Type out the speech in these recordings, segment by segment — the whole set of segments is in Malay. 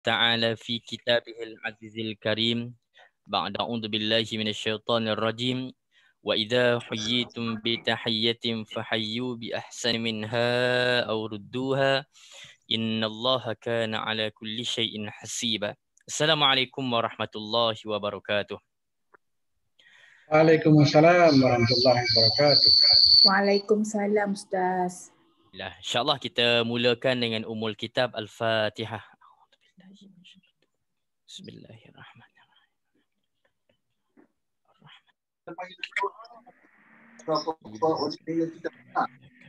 تعالى في كتابه العزيز الكريم بعد أعوذ بالله من الشيطان الرجيم وإذا حييتم بتحية فحيوا بأحسن منها أو ردوها إن الله كان على كل شيء حسيبا. السلام عليكم ورحمة الله وبركاته. Waalaikumsalam warahmatullahi wabarakatuh. Waalaikumsalam Ustaz. InsyaAllah kita mulakan dengan umul kitab Al-Fatihah. Bismillahirrahmanirrahim.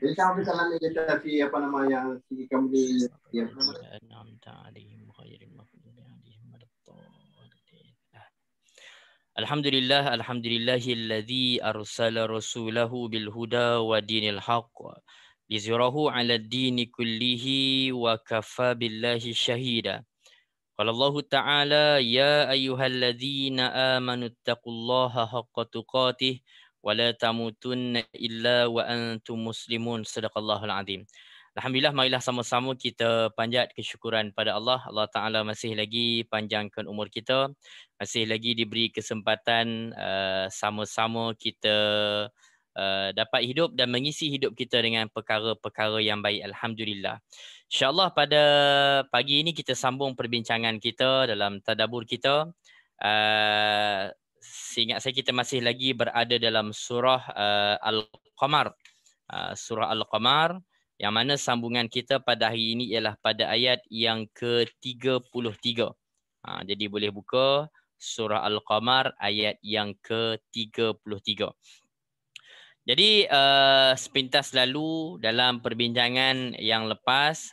Jadi sama misalnya kita fi apa nama yang si kamu di yang Alhamdulillah, alhamdulillahilladzi arsala rasulahu bil huda wa dinil haqq lizirahu 'ala ad-dini kullihi wa kafa billahi syahida. Qala Allah Ta'ala ya ayyuhalladzina amanu taqullaha haqqa tuqatih wa la tamutunna illa wa antum muslimun. Sadaqallahul azim. Alhamdulillah, marilah sama-sama kita panjat kesyukuran pada Allah. Allah Ta'ala masih lagi panjangkan umur kita. Masih lagi diberi kesempatan sama-sama kita dapat hidup dan mengisi hidup kita dengan perkara-perkara yang baik. Alhamdulillah. InsyaAllah pada pagi ini kita sambung perbincangan kita dalam tadabbur kita. Seingat saya kita masih lagi berada dalam surah Al-Qamar. Surah Al-Qamar. Yang mana sambungan kita pada hari ini ialah pada ayat yang ke-33. Jadi boleh buka surah Al-Qamar ayat yang ke-33. Jadi sepintas lalu dalam perbincangan yang lepas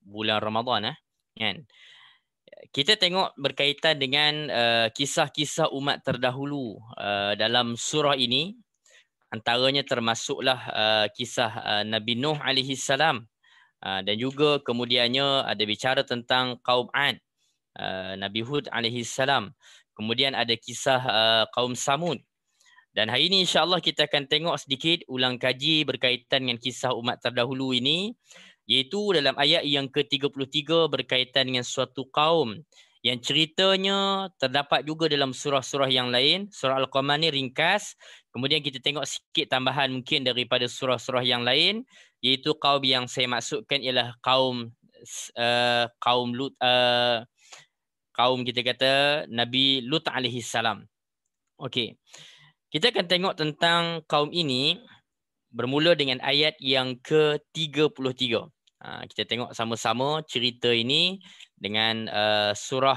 bulan Ramadan kan, kita tengok berkaitan dengan kisah-kisah umat terdahulu dalam surah ini. Antaranya termasuklah kisah Nabi Nuh alaihi salam dan juga kemudiannya ada bicara tentang kaum Ad, Nabi Hud alaihi salam. Kemudian ada kisah kaum Samud. Dan hari ini insya-Allah kita akan tengok sedikit ulang kaji berkaitan dengan kisah umat terdahulu ini, iaitu dalam ayat yang ke-33 berkaitan dengan suatu kaum yang ceritanya terdapat juga dalam surah-surah yang lain. Surah Al-Qamar ni ringkas. Kemudian kita tengok sikit tambahan mungkin daripada surah-surah yang lain, iaitu kaum yang saya maksudkan ialah kaum Lut, kaum kita kata Nabi Lut alaihi salam. Okey. Kita akan tengok tentang kaum ini bermula dengan ayat yang ke-33. Kita tengok sama-sama cerita ini dengan surah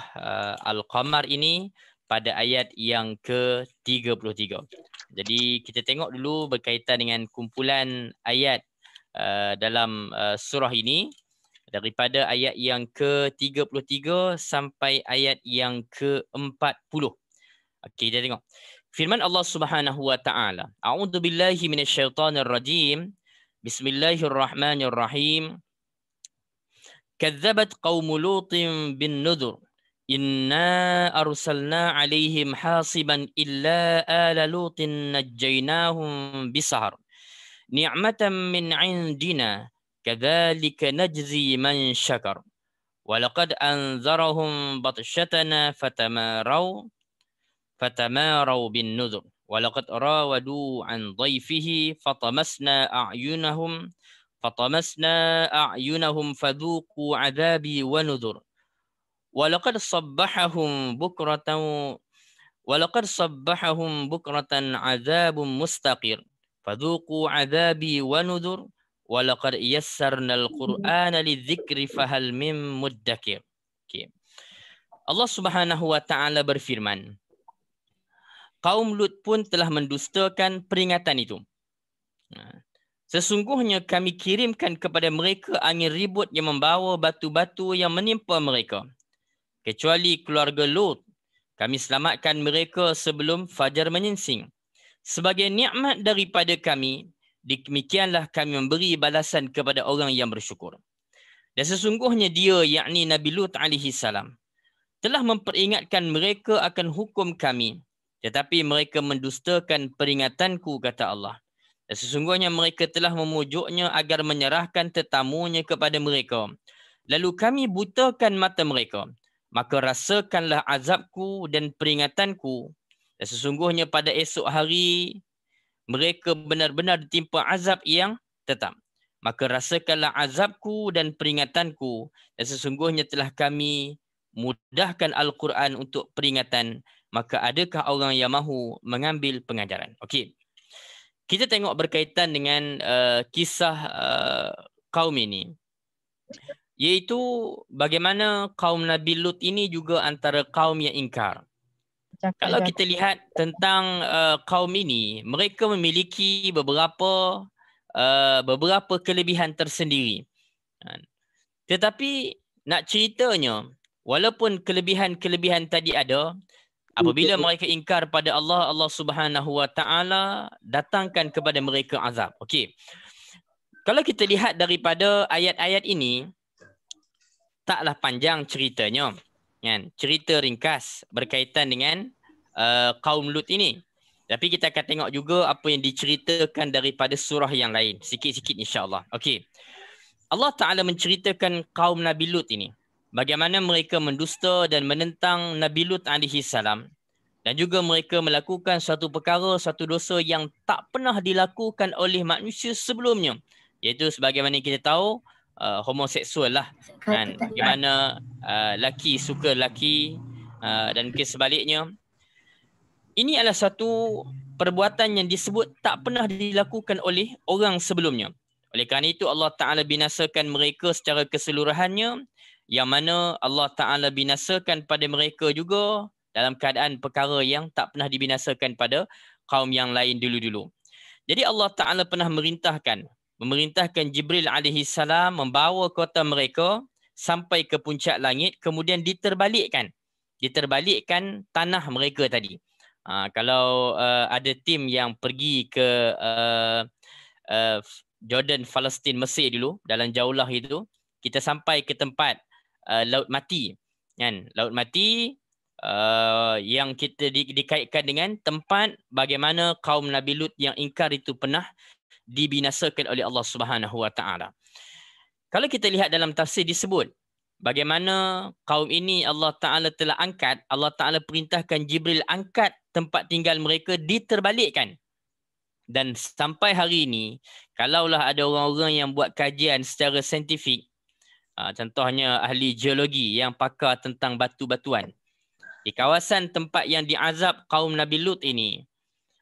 Al-Qamar ini pada ayat yang ke-33. Jadi kita tengok dulu berkaitan dengan kumpulan ayat dalam surah ini daripada ayat yang ke-33 sampai ayat yang ke-40. Okey, kita tengok. Firman Allah Subhanahu wa taala, A'udzu billahi minasyaitonir rajim. Bismillahirrahmanirrahim. كذبت قوم لوط بالنذر إنا أرسلنا عليهم حاصبا إلا آل لوط نجيناهم بسحر نعمة من عندنا كذلك نجزي من شكر ولقد أنذرهم بطشتنا فتماروا بالنذر ولقد راودوا عن ضيفه فطمسنا أعينهم فذوقوا عذابي ونذر ولقد صبحهم بكرة عذاب مستقر فذوقوا عذابي ونذر ولقد يسرنا القرآن للذكر فهل من مدكر. Okay. Allah Subhanahu wa taala berfirman, kaum Lut pun telah mendustakan peringatan itu. Sesungguhnya kami kirimkan kepada mereka angin ribut yang membawa batu-batu yang menimpa mereka. Kecuali keluarga Lut, kami selamatkan mereka sebelum fajar menyingsing. Sebagai nikmat daripada kami, demikianlah kami memberi balasan kepada orang yang bersyukur. Dan sesungguhnya dia, yakni Nabi Lut alaihi salam, telah memperingatkan mereka akan hukum kami. Tetapi mereka mendustakan peringatanku, kata Allah. Dan sesungguhnya mereka telah memujuknya agar menyerahkan tetamunya kepada mereka. lalu kami butakan mata mereka, maka rasakanlah azabku dan peringatanku. Dan sesungguhnya pada esok hari mereka benar-benar ditimpa azab yang tetap. Maka rasakanlah azabku dan peringatanku, dan sesungguhnya telah kami mudahkan Al-Quran untuk peringatan, maka adakah orang yang mahu mengambil pengajaran? Okey. Kita tengok berkaitan dengan kisah kaum ini, iaitu bagaimana kaum Nabi Lut ini juga antara kaum yang ingkar. Kalau kita lihat tentang kaum ini, mereka memiliki beberapa kelebihan tersendiri. Tetapi nak ceritanya, walaupun kelebihan-kelebihan tadi ada, apabila mereka ingkar pada Allah, Allah Subhanahu Wa Taala datangkan kepada mereka azab. Okey. Kalau kita lihat daripada ayat-ayat ini, taklah panjang ceritanya, kan? Cerita ringkas berkaitan dengan kaum Lut ini. Tapi kita akan tengok juga apa yang diceritakan daripada surah yang lain, sikit-sikit insya-Allah. Okey. Allah Taala menceritakan kaum Nabi Lut ini, bagaimana mereka mendusta dan menentang Nabi Lut alaihi salam, dan juga mereka melakukan satu perkara, satu dosa yang tak pernah dilakukan oleh manusia sebelumnya, iaitu sebagaimana kita tahu homoseksual lah, kan? Bagaimana laki suka laki dan mungkin sebaliknya. Ini adalah satu perbuatan yang disebut tak pernah dilakukan oleh orang sebelumnya. Oleh kerana itu Allah Ta'ala binasakan mereka secara keseluruhannya, yang mana Allah Ta'ala binasakan pada mereka juga dalam keadaan perkara yang tak pernah dibinasakan pada kaum yang lain dulu-dulu. Jadi Allah Ta'ala pernah memerintahkan Jibril alaihi salam membawa kota mereka sampai ke puncak langit, kemudian diterbalikkan tanah mereka tadi. Kalau ada tim yang pergi ke Jordan, Palestin, Mesir dulu, dalam jaulah itu, kita sampai ke tempat Laut Mati, kan? Laut Mati yang kita dikaitkan dengan tempat bagaimana kaum Nabi Lut yang ingkar itu pernah dibinasakan oleh Allah Subhanahu Wa Taala. Kalau kita lihat dalam tafsir disebut bagaimana kaum ini Allah Ta'ala telah angkat, Allah Ta'ala perintahkan Jibril angkat tempat tinggal mereka, diterbalikkan. Dan sampai hari ini, kalaulah ada orang-orang yang buat kajian secara saintifik, contohnya ahli geologi yang pakar tentang batu-batuan, di kawasan tempat yang diazab kaum Nabi Lut ini,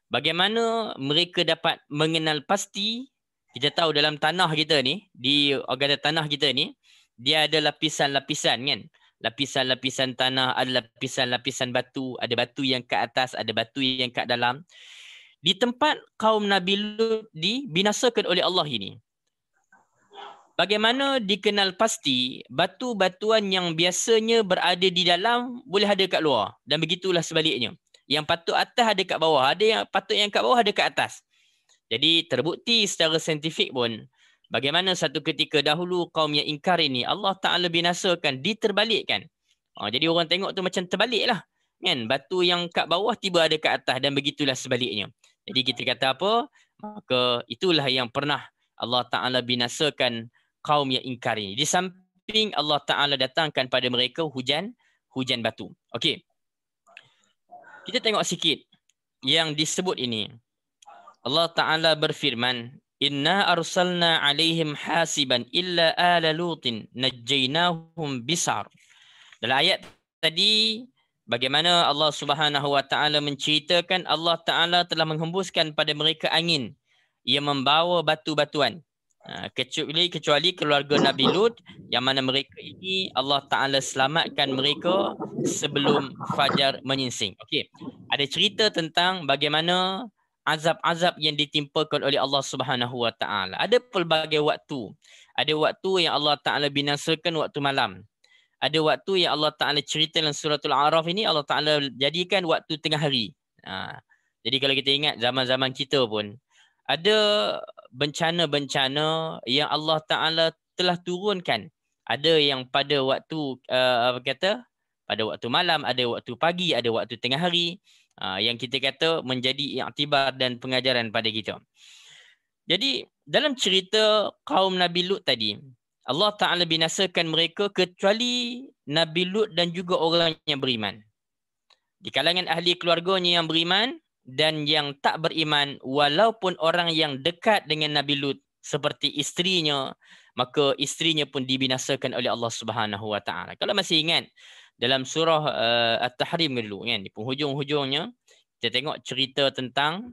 bagaimana mereka dapat mengenal pasti, kita tahu dalam tanah kita ni, di organ tanah kita ni, dia ada lapisan-lapisan, kan? Lapisan-lapisan tanah, ada lapisan-lapisan batu, ada batu yang kat atas, ada batu yang kat dalam. Di tempat kaum Nabi Lut dibinasakan oleh Allah ini, bagaimana dikenal pasti batu-batuan yang biasanya berada di dalam boleh ada kat luar, dan begitulah sebaliknya. Yang patut atas ada kat bawah, ada yang patut yang kat bawah ada kat atas. Jadi terbukti secara saintifik pun bagaimana satu ketika dahulu kaum yang ingkar ini Allah Ta'ala binasakan, diterbalikkan. Jadi orang tengok tu macam terbalik lah, kan? Batu yang kat bawah tiba ada kat atas, dan begitulah sebaliknya. Jadi kita kata apa? Maka itulah yang pernah Allah Ta'ala binasakan kaum yang ingkar ini. Di samping Allah Ta'ala datangkan pada mereka hujan batu. Okey. Kita tengok sikit yang disebut ini. Allah Ta'ala berfirman, Inna arsalna alaihim hasiban illa ala lutin najjaynahum bisar. Dalam ayat tadi, bagaimana Allah Subhanahu Wa Ta'ala menceritakan Allah Ta'ala telah menghembuskan pada mereka angin yang membawa batu-batuan. Kecuali keluarga Nabi Lut, yang mana mereka ini Allah Ta'ala selamatkan mereka sebelum fajar menyingsing. Okey. Ada cerita tentang bagaimana azab-azab yang ditimpakan oleh Allah Subhanahu Wa Ta'ala. Ada pelbagai waktu. Ada waktu yang Allah Ta'ala binasakan waktu malam. Ada waktu yang Allah Ta'ala cerita dalam suratul A'raf ini, Allah Ta'ala jadikan waktu tengah hari. Jadi kalau kita ingat zaman-zaman kita pun, ada bencana-bencana yang Allah Ta'ala telah turunkan. Ada yang pada waktu, pada waktu malam, ada waktu pagi, ada waktu tengah hari. Yang kita kata menjadi iktibar dan pengajaran pada kita. Jadi dalam cerita kaum Nabi Lut tadi, Allah Ta'ala binasakan mereka kecuali Nabi Lut dan juga orang yang beriman. Di kalangan ahli keluarganya yang beriman dan yang tak beriman, walaupun orang yang dekat dengan Nabi Lut seperti isterinya, maka isterinya pun dibinasakan oleh Allah Subhanahu Wa Ta'ala. Kalau masih ingat dalam surah At-Tahrim dulu kan, di penghujung-hujungnya kita tengok cerita tentang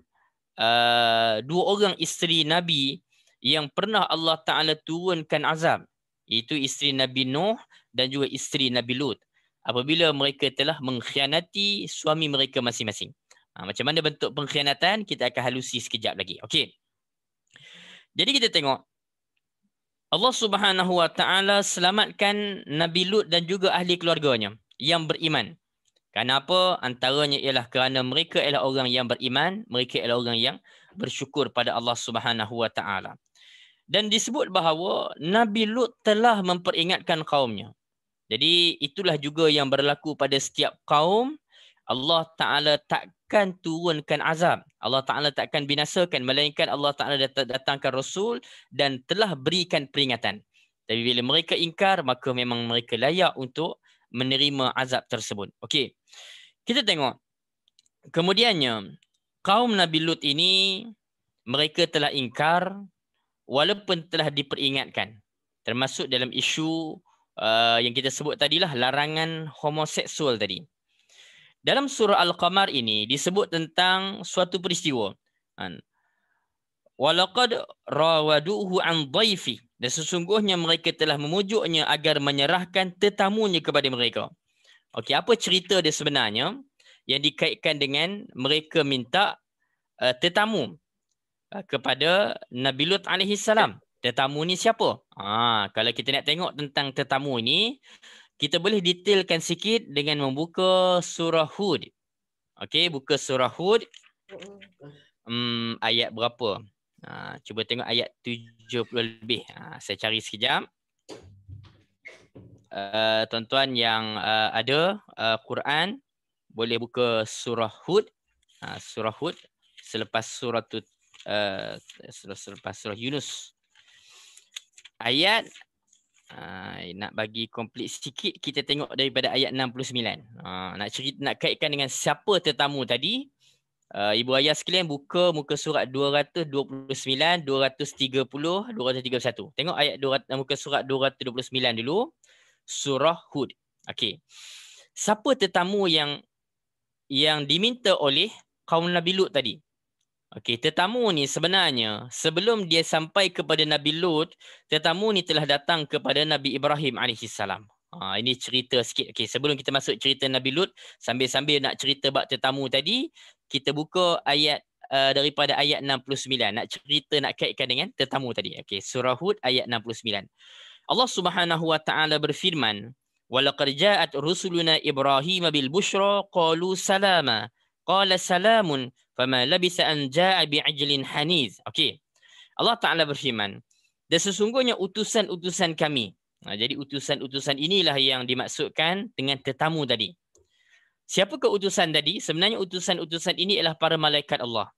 dua orang isteri Nabi yang pernah Allah Ta'ala turunkan azab, iaitu isteri Nabi Nuh dan juga isteri Nabi Lut, apabila mereka telah mengkhianati suami mereka masing-masing. Macam mana bentuk pengkhianatan, kita akan halusi sekejap lagi. Okey. Jadi kita tengok Allah Subhanahu Wa Ta'ala selamatkan Nabi Lut dan juga ahli keluarganya yang beriman. Kenapa? Antaranya ialah kerana mereka ialah orang yang beriman, mereka ialah orang yang bersyukur pada Allah Subhanahu Wa Ta'ala. Dan disebut bahawa Nabi Lut telah memperingatkan kaumnya. Jadi itulah juga yang berlaku pada setiap kaum. Allah Ta'ala takkan turunkan azab. Allah Ta'ala takkan binasakan, melainkan Allah Ta'ala datangkan Rasul dan telah berikan peringatan. Tapi bila mereka ingkar, maka memang mereka layak untuk menerima azab tersebut. Okey. Kita tengok. Kemudiannya, kaum Nabi Lut ini, mereka telah ingkar walaupun telah diperingatkan. Termasuk dalam isu yang kita sebut tadilah, larangan homoseksual tadi. Dalam surah Al-Qamar ini disebut tentang suatu peristiwa. Walaqad rawaduhu an dhaifi. Dan sesungguhnya mereka telah memujuknya agar menyerahkan tetamunya kepada mereka. Okey, apa cerita dia sebenarnya yang dikaitkan dengan mereka minta tetamu kepada Nabi Lut alaihi salam. Tetamu ni siapa? Kalau kita nak tengok tentang tetamu ini, kita boleh detailkan sikit dengan membuka surah Hud. Okey, buka surah Hud. Ayat berapa? Cuba tengok ayat 70 lebih. Saya cari sekejap. Tuan-tuan yang ada Quran, boleh buka surah Hud. Surah Hud selepas selepas surah Yunus. Ayat nak bagi komplit sikit, kita tengok daripada ayat 69. Nak kaitkan dengan siapa tetamu tadi. Ibu ayah sekalian buka muka surat 229, 230, 231. Tengok ayat muka surat 229 dulu. Surah Hud. Okey. Siapa tetamu yang diminta oleh kaum Nabi Lut tadi? Okey, tetamu ni sebenarnya sebelum dia sampai kepada Nabi Lut, tetamu ni telah datang kepada Nabi Ibrahim alaihissalam. Ini cerita sikit. Okey, sebelum kita masuk cerita Nabi Lut, sambil-sambil nak cerita bab tetamu tadi, kita buka ayat daripada ayat 69. Nak kaitkan dengan tetamu tadi. Okey, surah Hud ayat 69. Allah Subhanahu Wa Ta'ala berfirman, "Walaqad ja'at rusuluna Ibrahim bil busyra qalu salama. Qala salamun fama labisa an ja'a bi'ajlin haniz." Okey. Allah Ta'ala berfirman, dan sesungguhnya utusan-utusan kami. Jadi utusan-utusan inilah yang dimaksudkan dengan tetamu tadi. Siapakah utusan tadi? Sebenarnya utusan-utusan ini ialah para malaikat Allah.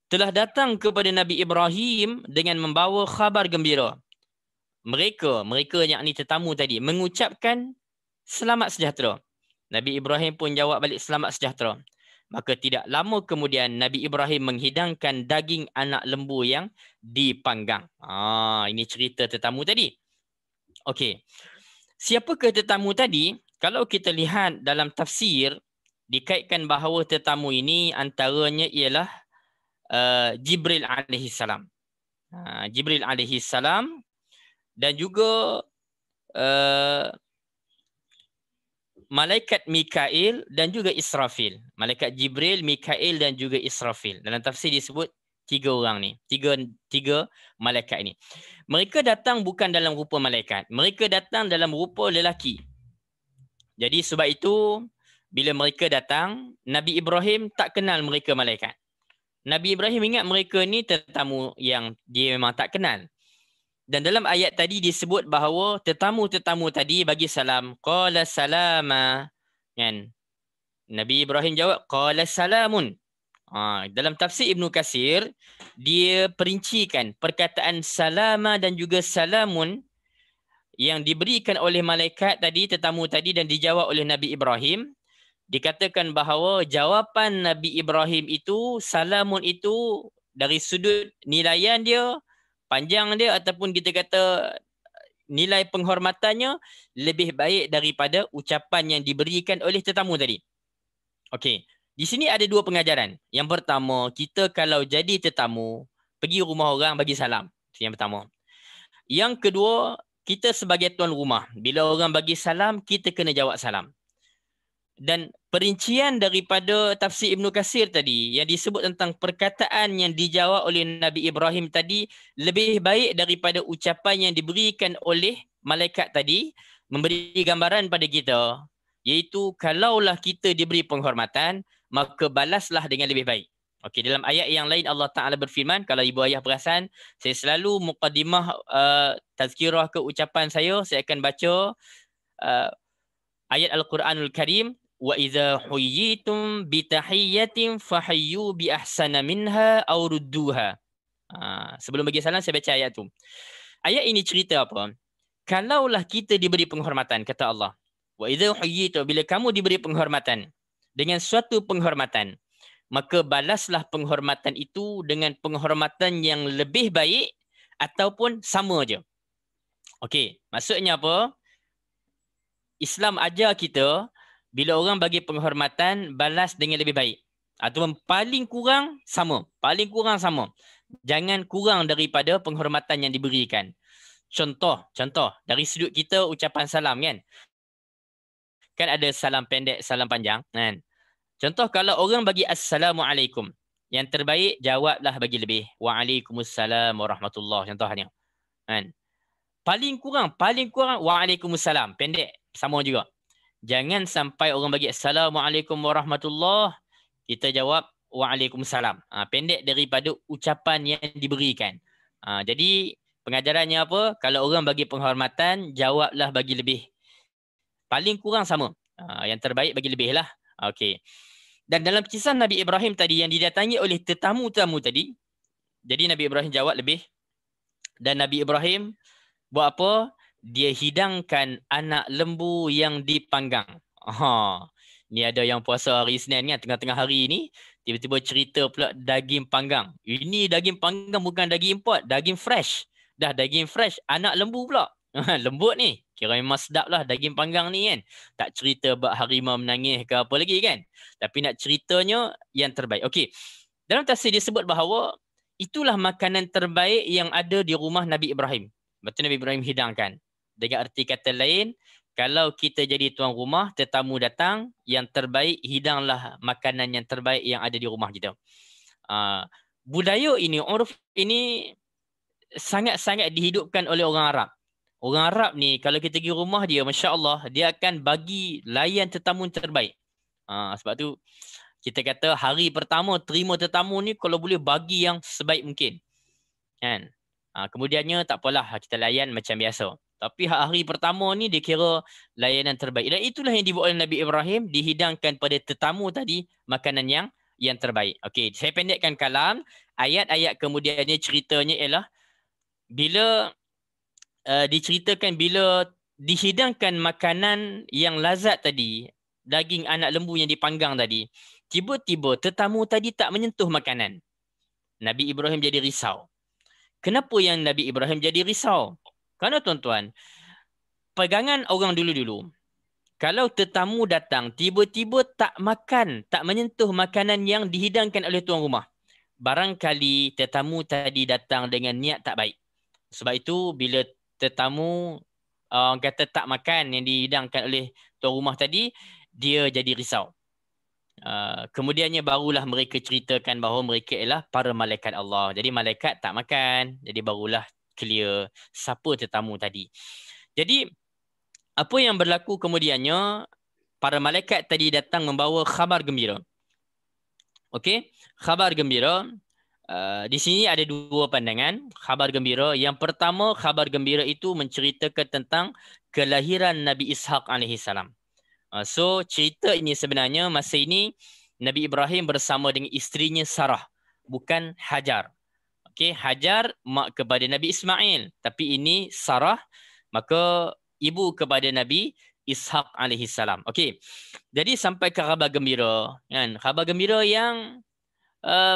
Telah datang kepada Nabi Ibrahim dengan membawa khabar gembira. Mereka yakni tetamu tadi mengucapkan selamat sejahtera. Nabi Ibrahim pun jawab balik selamat sejahtera. Maka tidak lama kemudian Nabi Ibrahim menghidangkan daging anak lembu yang dipanggang. Ini cerita tetamu tadi. Okey. Siapakah tetamu tadi? Kalau kita lihat dalam tafsir, dikaitkan bahawa tetamu ini antaranya ialah Jibril alaihissalam. Jibril alaihissalam dan juga malaikat Mikail dan juga Israfil. Malaikat Jibril, Mikail dan juga Israfil. Dalam tafsir disebut tiga orang ni. Tiga malaikat ini. Mereka datang bukan dalam rupa malaikat. Mereka datang dalam rupa lelaki. Jadi sebab itu, bila mereka datang, Nabi Ibrahim tak kenal mereka malaikat. Nabi Ibrahim ingat mereka ni tetamu yang dia memang tak kenal. Dan dalam ayat tadi disebut bahawa tetamu-tetamu tadi bagi salam. Qala salama. Kan? Nabi Ibrahim jawab, Qala salamun. Dalam tafsir Ibnu Katsir, dia perincikan perkataan salama dan juga salamun yang diberikan oleh malaikat tadi, tetamu tadi, dan dijawab oleh Nabi Ibrahim, dikatakan bahawa jawapan Nabi Ibrahim itu, salamun itu, dari sudut nilaian dia, panjang dia, ataupun kita kata nilai penghormatannya, lebih baik daripada ucapan yang diberikan oleh tetamu tadi. Okey, di sini ada dua pengajaran. Yang pertama, kita kalau jadi tetamu, pergi rumah orang bagi salam. Itu yang pertama. Yang kedua, kita sebagai tuan rumah, bila orang bagi salam, kita kena jawab salam. Dan perincian daripada tafsir Ibnu Katsir tadi yang disebut tentang perkataan yang dijawab oleh Nabi Ibrahim tadi lebih baik daripada ucapan yang diberikan oleh malaikat tadi, memberi gambaran pada kita, iaitu kalaulah kita diberi penghormatan, maka balaslah dengan lebih baik. Okey, dalam ayat yang lain Allah Ta'ala berfirman, kalau ibu ayah perasan, saya selalu muqaddimah tazkirah ke ucapan saya akan baca ayat Al-Quranul Karim, wa idza huyyitum bi tahiyyatin fahayyu bi ahsana minha aw rudduha. Sebelum bagi salam saya baca ayat tu. Ayat ini cerita apa? Kalaulah kita diberi penghormatan, kata Allah, wa idza huyyitum, bila kamu diberi penghormatan dengan suatu penghormatan, maka balaslah penghormatan itu dengan penghormatan yang lebih baik ataupun sama je. Okey, maksudnya apa? Islam ajar kita bila orang bagi penghormatan, balas dengan lebih baik. Ataupun paling kurang sama. Paling kurang sama. Jangan kurang daripada penghormatan yang diberikan. Contoh dari sudut kita ucapan salam kan. Kan ada salam pendek, salam panjang kan. Contoh kalau orang bagi Assalamualaikum, yang terbaik jawablah bagi lebih. Waalaikumsalam warahmatullahi contohnya. Kan? Paling kurang Waalaikumsalam, pendek sama juga. Jangan sampai orang bagi Assalamualaikum warahmatullahi, kita jawab Waalaikumsalam. Pendek daripada ucapan yang diberikan. Jadi pengajarannya apa? Kalau orang bagi penghormatan, jawablah bagi lebih. Paling kurang sama. Yang terbaik bagi lebih lah. Okey. Dan dalam kisah Nabi Ibrahim tadi yang didatangi oleh tetamu-tetamu tadi, jadi Nabi Ibrahim jawab lebih. Dan Nabi Ibrahim buat apa? Dia hidangkan anak lembu yang dipanggang. Ni ada yang puasa hari Isnin kan, tengah-tengah hari ni, tiba-tiba cerita pula daging panggang. Ini daging panggang bukan daging import, daging fresh. Dah daging fresh, anak lembu pula. Lembut ni. Kira memang sedap lah daging panggang ni kan. Tak cerita bab harimau menangis ke apa lagi kan. Tapi nak ceritanya yang terbaik. Okey. Dalam tafsir disebut bahawa itulah makanan terbaik yang ada di rumah Nabi Ibrahim. Betul Nabi Ibrahim hidangkan. Dengan arti kata lain, kalau kita jadi tuan rumah, tetamu datang, yang terbaik hidanglah makanan yang terbaik yang ada di rumah kita. Budaya ini, uruf ini sangat-sangat dihidupkan oleh orang Arab. Orang Arab ni kalau kita pergi rumah dia, Masya Allah, dia akan bagi layan tetamu terbaik. Sebab tu kita kata hari pertama terima tetamu ni kalau boleh bagi yang sebaik mungkin. Kan? Kemudiannya tak apalah, kita layan macam biasa. Tapi hari pertama ni dia kira layanan terbaik. Dan itulah yang dibuat oleh Nabi Ibrahim, dihidangkan pada tetamu tadi makanan yang terbaik. Okey, saya pendekkan kalam. Ayat-ayat kemudiannya ceritanya ialah bila diceritakan bila dihidangkan makanan yang lazat tadi, daging anak lembu yang dipanggang tadi, tiba-tiba tetamu tadi tak menyentuh makanan. Nabi Ibrahim jadi risau. Kenapa yang Nabi Ibrahim jadi risau? Kerana tuan-tuan, pegangan orang dulu-dulu, kalau tetamu datang tiba-tiba tak makan, tak menyentuh makanan yang dihidangkan oleh tuan rumah, barangkali tetamu tadi datang dengan niat tak baik. Sebab itu bila tetamu orang kata tak makan yang dihidangkan oleh tuan rumah tadi, dia jadi risau. Kemudiannya barulah mereka ceritakan bahawa mereka ialah para malaikat Allah. Jadi malaikat tak makan, jadi barulah clear siapa tetamu tadi. Jadi apa yang berlaku kemudiannya, para malaikat tadi datang membawa khabar gembira. Okey, khabar gembira. Di sini ada dua pandangan khabar gembira. Yang pertama, khabar gembira itu menceritakan tentang kelahiran Nabi Ishaq AS. So cerita ini sebenarnya masa ini Nabi Ibrahim bersama dengan isterinya Sarah, bukan Hajar. Okey, Hajar mak kepada Nabi Ismail, tapi ini Sarah Maka ibu kepada Nabi Ishaq alaihi salam. Okey. Jadi sampai ke khabar gembira, kan? Khabar gembira yang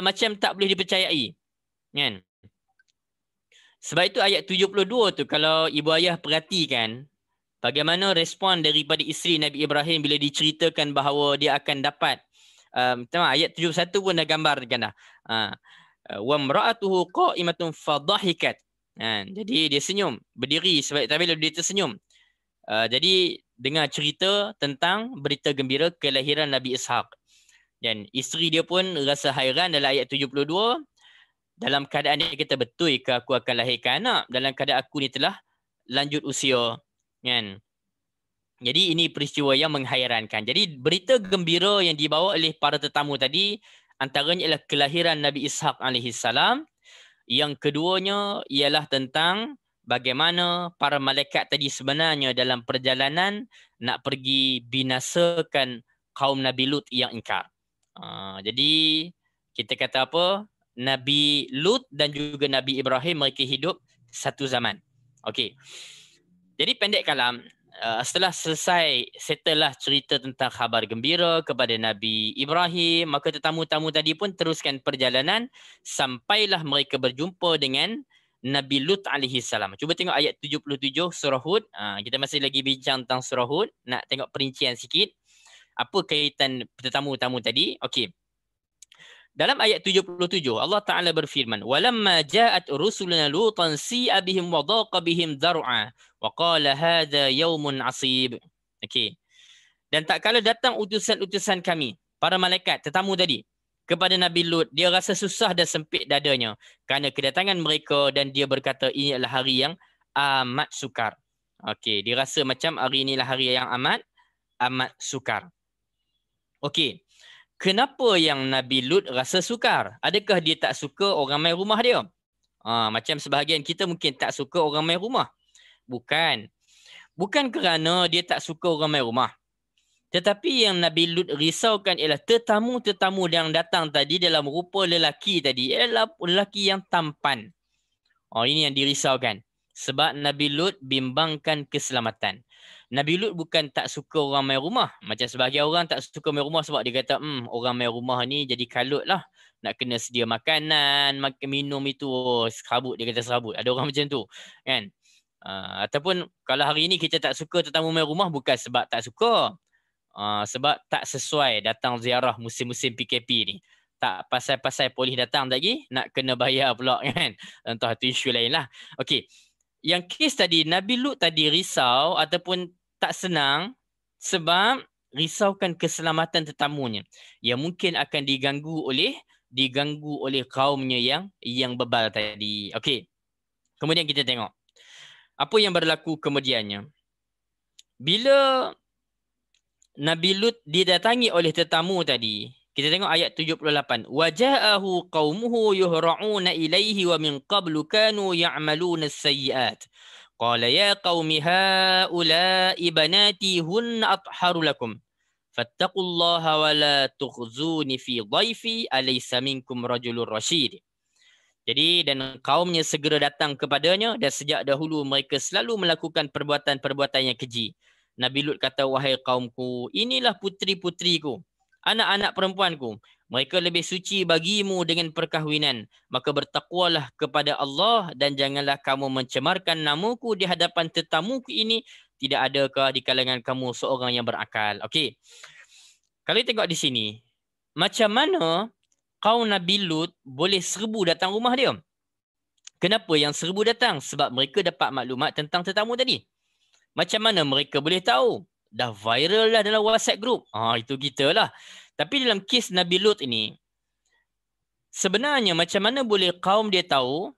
macam tak boleh dipercayai, kan? Sebab itu ayat 72 tu kalau ibu ayah perhatikan bagaimana respon daripada isteri Nabi Ibrahim bila diceritakan bahawa dia akan dapat ayat 71 pun dah gambarkan dah. Wa imra'atuhu qa'imatun fadhahikat. Jadi dia senyum, berdiri sebab tapi dia tersenyum. Jadi dengar cerita tentang berita gembira kelahiran Nabi Ishaq. Dan isteri dia pun rasa hairan dalam ayat 72. Dalam keadaan dia kata, betul ke aku akan lahirkan anak dalam keadaan aku ni telah lanjut usia, kan? Jadi ini peristiwa yang menghairankan. Jadi berita gembira yang dibawa oleh para tetamu tadi antaranya ialah kelahiran Nabi Ishaq alaihi salam. Yang keduanya ialah tentang bagaimana para malaikat tadi sebenarnya dalam perjalanan nak pergi binasakan kaum Nabi Lut yang ingkar. Jadi kita kata apa? Nabi Lut dan juga Nabi Ibrahim mereka hidup satu zaman. Okey. Jadi pendek kalam, setelah selesai setelah cerita tentang khabar gembira kepada Nabi Ibrahim, maka tetamu-tamu tadi pun teruskan perjalanan sampailah mereka berjumpa dengan Nabi Lut alaihi salam. Cuba tengok ayat 77 surah Hud. Kita masih lagi bincang tentang surah Hud, nak tengok perincian sikit. Apa kaitan tetamu-tamu tadi? Okey. Dalam ayat 77 Allah Taala berfirman, "Walamma ja'at rusuluna lutan si'a bihim wa dhaqa bihim dar'a wa qala hadha yaumun 'asib." Okey. Dan tak kala datang utusan-utusan kami, para malaikat tetamu tadi kepada Nabi Lut, dia rasa susah dan sempit dadanya kerana kedatangan mereka dan dia berkata ini adalah hari yang amat sukar. Okey, dia rasa macam hari inilah hari yang amat sukar. Okey. Kenapa yang Nabi Lut rasa sukar? Adakah dia tak suka orang main rumah dia? Macam sebahagian kita mungkin tak suka orang main rumah. Bukan. Bukan kerana dia tak suka orang main rumah. Tetapi yang Nabi Lut risaukan ialah tetamu-tetamu yang datang tadi dalam rupa lelaki tadi ialah lelaki yang tampan. Ini yang dirisaukan. Sebab Nabi Lut bimbangkan keselamatan. Nabi Lut bukan tak suka orang main rumah. Macam sebahagian orang tak suka main rumah sebab dia kata, orang main rumah ni jadi kalut lah. Nak kena sedia makanan, makan minum itu, serabut. Dia kata serabut. Ada orang macam tu. Kan? Ataupun kalau hari ni kita tak suka tetamu main rumah bukan sebab tak suka. Sebab tak sesuai datang ziarah musim-musim PKP ni. Tak pasal-pasal polis datang lagi, nak kena bayar pula kan. Entah itu isu lain lah. Okey. Yang kes tadi, Nabi Lut tadi risau ataupun tak senang sebab risaukan keselamatan tetamunya yang mungkin akan diganggu oleh kaumnya yang bebal tadi. Okey. Kemudian kita tengok apa yang berlaku kemudiannya. Bila Nabi Lut didatangi oleh tetamu tadi, kita tengok ayat 78. Waja'ahu qaumuhu yuhra'una ilaihi wa min qablu kanu ya'maluna as-sayyi'at. Qala ya qaumi haula'i banati hunna atharu lakum. Fattaqullaha wa la tukhzuni fi dhaifi alaysa minkum rajulur rasyid. Jadi dan kaumnya segera datang kepadanya dan sejak dahulu mereka selalu melakukan perbuatan-perbuatan yang keji. Nabi Lut kata, wahai kaumku, inilah puteri-puteriku, anak-anak perempuanku. Mereka lebih suci bagimu dengan perkahwinan. Maka bertakwalah kepada Allah dan janganlah kamu mencemarkan namaku di hadapan tetamuku ini. Tidak adakah di kalangan kamu seorang yang berakal? Okey. Kalau tengok di sini, macam mana kaum Nabi Lut boleh serbu datang rumah dia? Kenapa yang serbu datang? Sebab mereka dapat maklumat tentang tetamu tadi. Macam mana mereka boleh tahu? Dah viral lah dalam WhatsApp group. Itu kita lah. Tapi dalam kes Nabi Lut ini, sebenarnya macam mana boleh kaum dia tahu?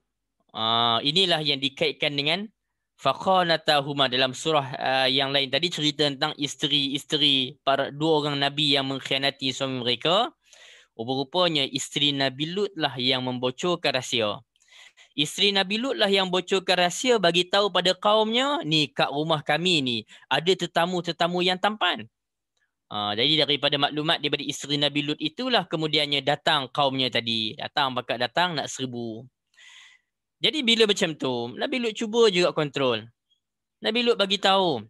Inilah yang dikaitkan dengan faqanatahuma dalam surah yang lain tadi, cerita tentang isteri-isteri para dua orang Nabi yang mengkhianati suami mereka. Rupa-rupanya isteri Nabi Lut lah yang membocorkan rahsia. Isteri Nabi Lut lah yang bocorkan rahsia bagi tahu pada kaumnya, ni kat rumah kami ni ada tetamu-tetamu yang tampan. Jadi daripada maklumat daripada isteri Nabi Lut itulah kemudiannya datang kaumnya tadi. Bakal datang nak serbu. Jadi bila macam tu, Nabi Lut cuba juga kontrol. Nabi Lut bagi tahu,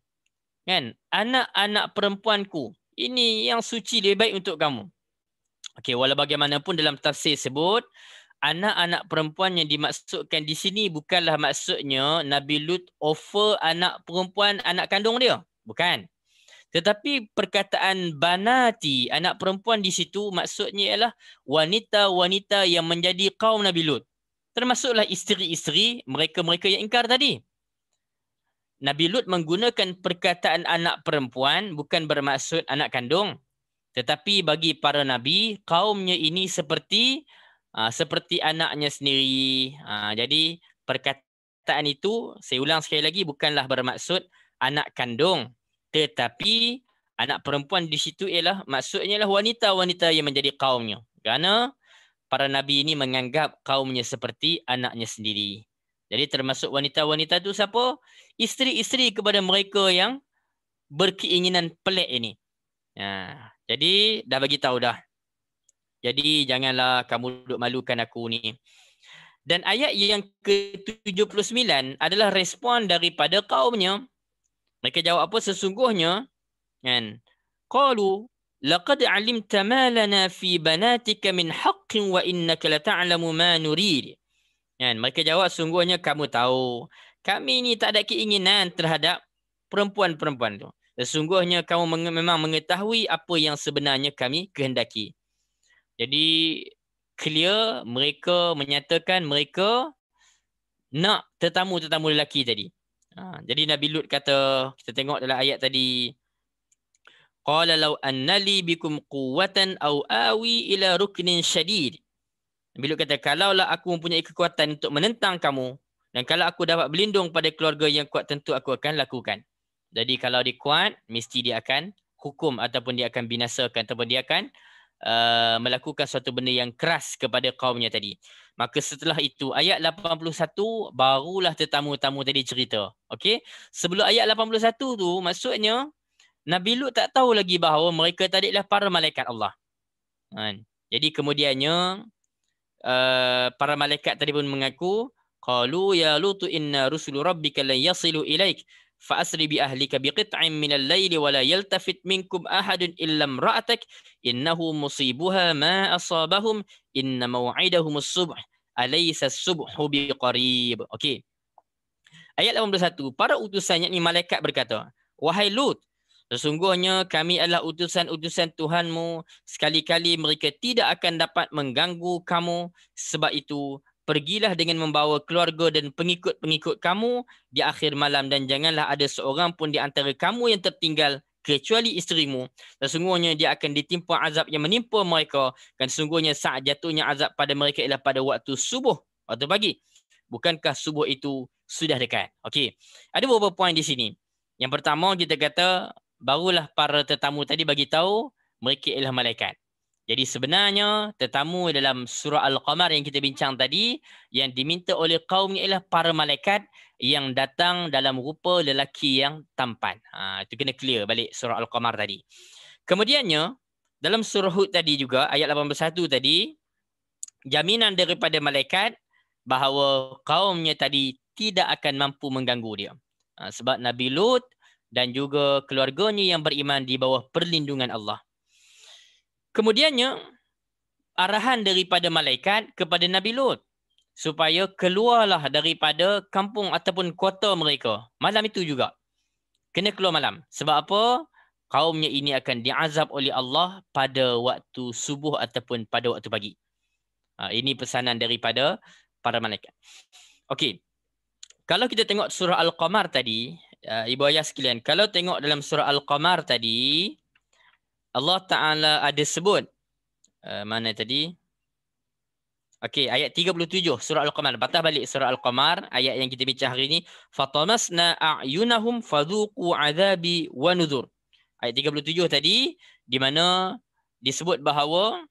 kan, anak-anak perempuanku ini yang suci lebih baik untuk kamu. Okey, walau bagaimanapun dalam tafsir sebut anak-anak perempuan yang dimaksudkan di sini bukanlah maksudnya Nabi Lut offer anak perempuan anak kandung dia. Bukan. Tetapi perkataan banati, anak perempuan di situ maksudnya ialah wanita-wanita yang menjadi kaum Nabi Lut. Termasuklah isteri-isteri mereka-mereka yang ingkar tadi. Nabi Lut menggunakan perkataan anak perempuan bukan bermaksud anak kandung. Tetapi bagi para Nabi, kaumnya ini seperti anaknya sendiri. Jadi perkataan itu, saya ulang sekali lagi, bukanlah bermaksud anak kandung. Tetapi anak perempuan di situ ialah maksudnya ialah wanita-wanita yang menjadi kaumnya. Kerana para Nabi ini menganggap kaumnya seperti anaknya sendiri. Jadi termasuk wanita-wanita itu siapa? Isteri-isteri kepada mereka yang berkeinginan pelik ini. Jadi dah bagi tahu dah. Jadi janganlah kamu duk malukan aku ni. Dan ayat yang ke-79 adalah respon daripada kaumnya. Mereka jawab apa? Sesungguhnya, kan, qalu laqad alimta ma lana fi banatika min haqqin wa innaka la ta'lamu ma nurid. Kan, mereka jawab, sungguhnya kamu tahu kami ni tak ada keinginan terhadap perempuan-perempuan tu. Sesungguhnya kamu memang mengetahui apa yang sebenarnya kami kehendaki. Jadi clear, mereka menyatakan mereka nak tetamu-tetamu lelaki tadi. Jadi Nabi Lut kata, kita tengok dalam ayat tadi, qala law anna li bikum quwwatan aw awi ila ruknin syadid. Nabi Lut kata, kalaulah aku mempunyai kekuatan untuk menentang kamu dan kalau aku dapat berlindung pada keluarga yang kuat, tentu aku akan lakukan. Jadi kalau dia kuat, mesti dia akan hukum ataupun dia akan binasakan ataupun dia akan melakukan suatu benda yang keras kepada kaumnya tadi. Maka setelah itu ayat 81 barulah tetamu-tetamu tadi cerita. Okey? Sebelum ayat 81 tu maksudnya Nabi Lut tak tahu lagi bahawa mereka tadi adalah para malaikat Allah. Jadi kemudiannya para malaikat tadi pun mengaku, qalu ya Lutu inna rusulu rabbika lan yasilu ilaik fa'asri bi ahlika biqit'in minal laili wa la yaltafit minkum ahadun illa imra'atak innahu musibuha ma asabahum inna maw'idahum as-subh alaysa as-subhu biqarib. Okey. Ayat 81, para utusan yakni malaikat berkata, wahai Lut, sesungguhnya kami adalah utusan-utusan Tuhanmu, sekali-kali mereka tidak akan dapat mengganggu kamu, sebab itu pergilah dengan membawa keluarga dan pengikut-pengikut kamu di akhir malam dan janganlah ada seorang pun di antara kamu yang tertinggal kecuali isterimu. Sesungguhnya dia akan ditimpa azab yang menimpa mereka dan sesungguhnya saat jatuhnya azab pada mereka ialah pada waktu subuh, waktu pagi. Bukankah subuh itu sudah dekat? Okey. Ada beberapa poin di sini. Yang pertama kita kata barulah para tetamu tadi bagi tahu mereka ialah malaikat. Jadi sebenarnya tetamu dalam surah Al-Qamar yang kita bincang tadi yang diminta oleh kaumnya ialah para malaikat yang datang dalam rupa lelaki yang tampan. Itu kena clear balik surah Al-Qamar tadi. Kemudiannya dalam surah Hud tadi juga ayat 81 tadi jaminan daripada malaikat bahawa kaumnya tadi tidak akan mampu mengganggu dia. Sebab Nabi Lut dan juga keluarganya yang beriman di bawah perlindungan Allah. Kemudiannya, arahan daripada malaikat kepada Nabi Lut supaya keluarlah daripada kampung ataupun kota mereka. Malam itu juga. Kena keluar malam. Sebab apa? Kaumnya ini akan diazab oleh Allah pada waktu subuh ataupun pada waktu pagi. Ini pesanan daripada para malaikat. Okey. Kalau kita tengok surah Al-Qamar tadi, ibu ayah sekalian, kalau tengok dalam surah Al-Qamar tadi, Allah Ta'ala ada sebut mana tadi? Okey, ayat 37 surah Al-Qamar. Patah balik surah Al-Qamar, ayat yang kita bincang hari ini. Fatamasna a'yunahum fadhuqu 'adzabi wa nuzur. Ayat 37 tadi di mana disebut bahawa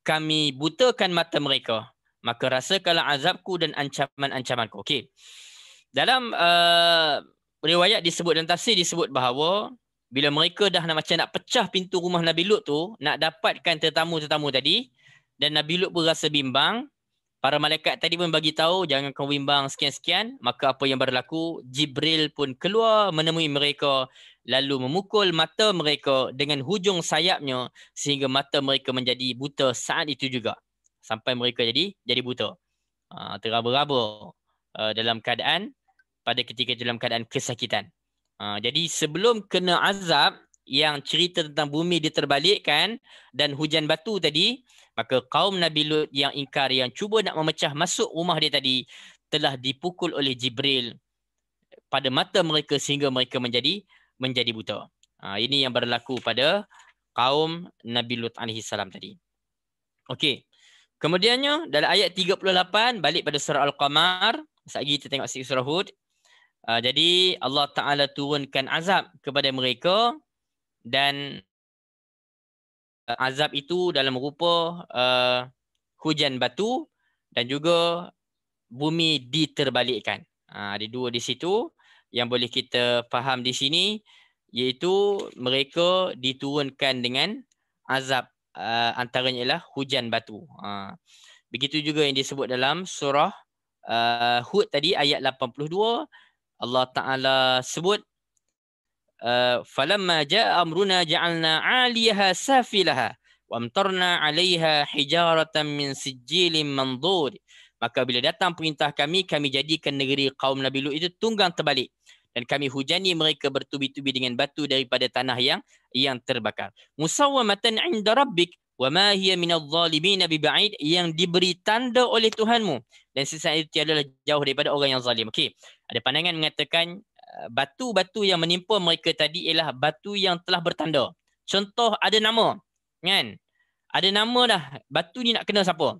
kami butakan mata mereka, maka rasakanlah azabku dan ancaman-ancamanku. Okey. Dalam riwayat disebut dan tafsir disebut bahawa bila mereka dah macam nak pecah pintu rumah Nabi Lut tu, nak dapatkan tetamu-tetamu tadi, dan Nabi Lut pun rasa bimbang, Para malaikat tadi pun bagi tahu jangan kau bimbang sekian-sekian, maka apa yang berlaku, Jibril pun keluar menemui mereka lalu memukul mata mereka dengan hujung sayapnya sehingga mata mereka menjadi buta saat itu juga. Sampai mereka jadi buta. Teraba-raba dalam keadaan pada ketika dalam keadaan kesakitan. Jadi sebelum kena azab yang cerita tentang bumi diterbalikkan dan hujan batu tadi, maka kaum Nabi Lut yang ingkar, yang cuba nak memecah masuk rumah dia tadi, telah dipukul oleh Jibril pada mata mereka sehingga mereka menjadi buta. Ini yang berlaku pada kaum Nabi Lut alaihi salam tadi. Okey. Kemudiannya dalam ayat 38 balik pada surah Al-Qamar, sekali kita tengok sikit surah Hud. Jadi Allah Taala turunkan azab kepada mereka dan azab itu dalam rupa hujan batu dan juga bumi diterbalikkan. Ada dua di situ yang boleh kita faham di sini, iaitu mereka diturunkan dengan azab, antaranya ialah hujan batu. Begitu juga yang disebut dalam surah Hud tadi ayat 82, Allah Taala sebut falamma jaa amruna ja'alna 'aliyaha safilaha wa amtarna 'alayha hijaratan min sijilin mandud. Maka bila datang perintah kami jadikan negeri kaum Nabi Lut itu tunggang terbalik dan kami hujani mereka bertubi-tubi dengan batu daripada tanah yang terbakar. Musawwamatan 'inda rabbik wa ma hiya minadh dhalimin biba'id, yang diberi tanda oleh Tuhanmu dan sesat itu tiadalah jauh daripada orang yang zalim. Okey, ada pandangan mengatakan batu-batu yang menimpa mereka tadi ialah batu yang telah bertanda. Contoh ada nama, kan? Ada nama dah, batu ni nak kena siapa?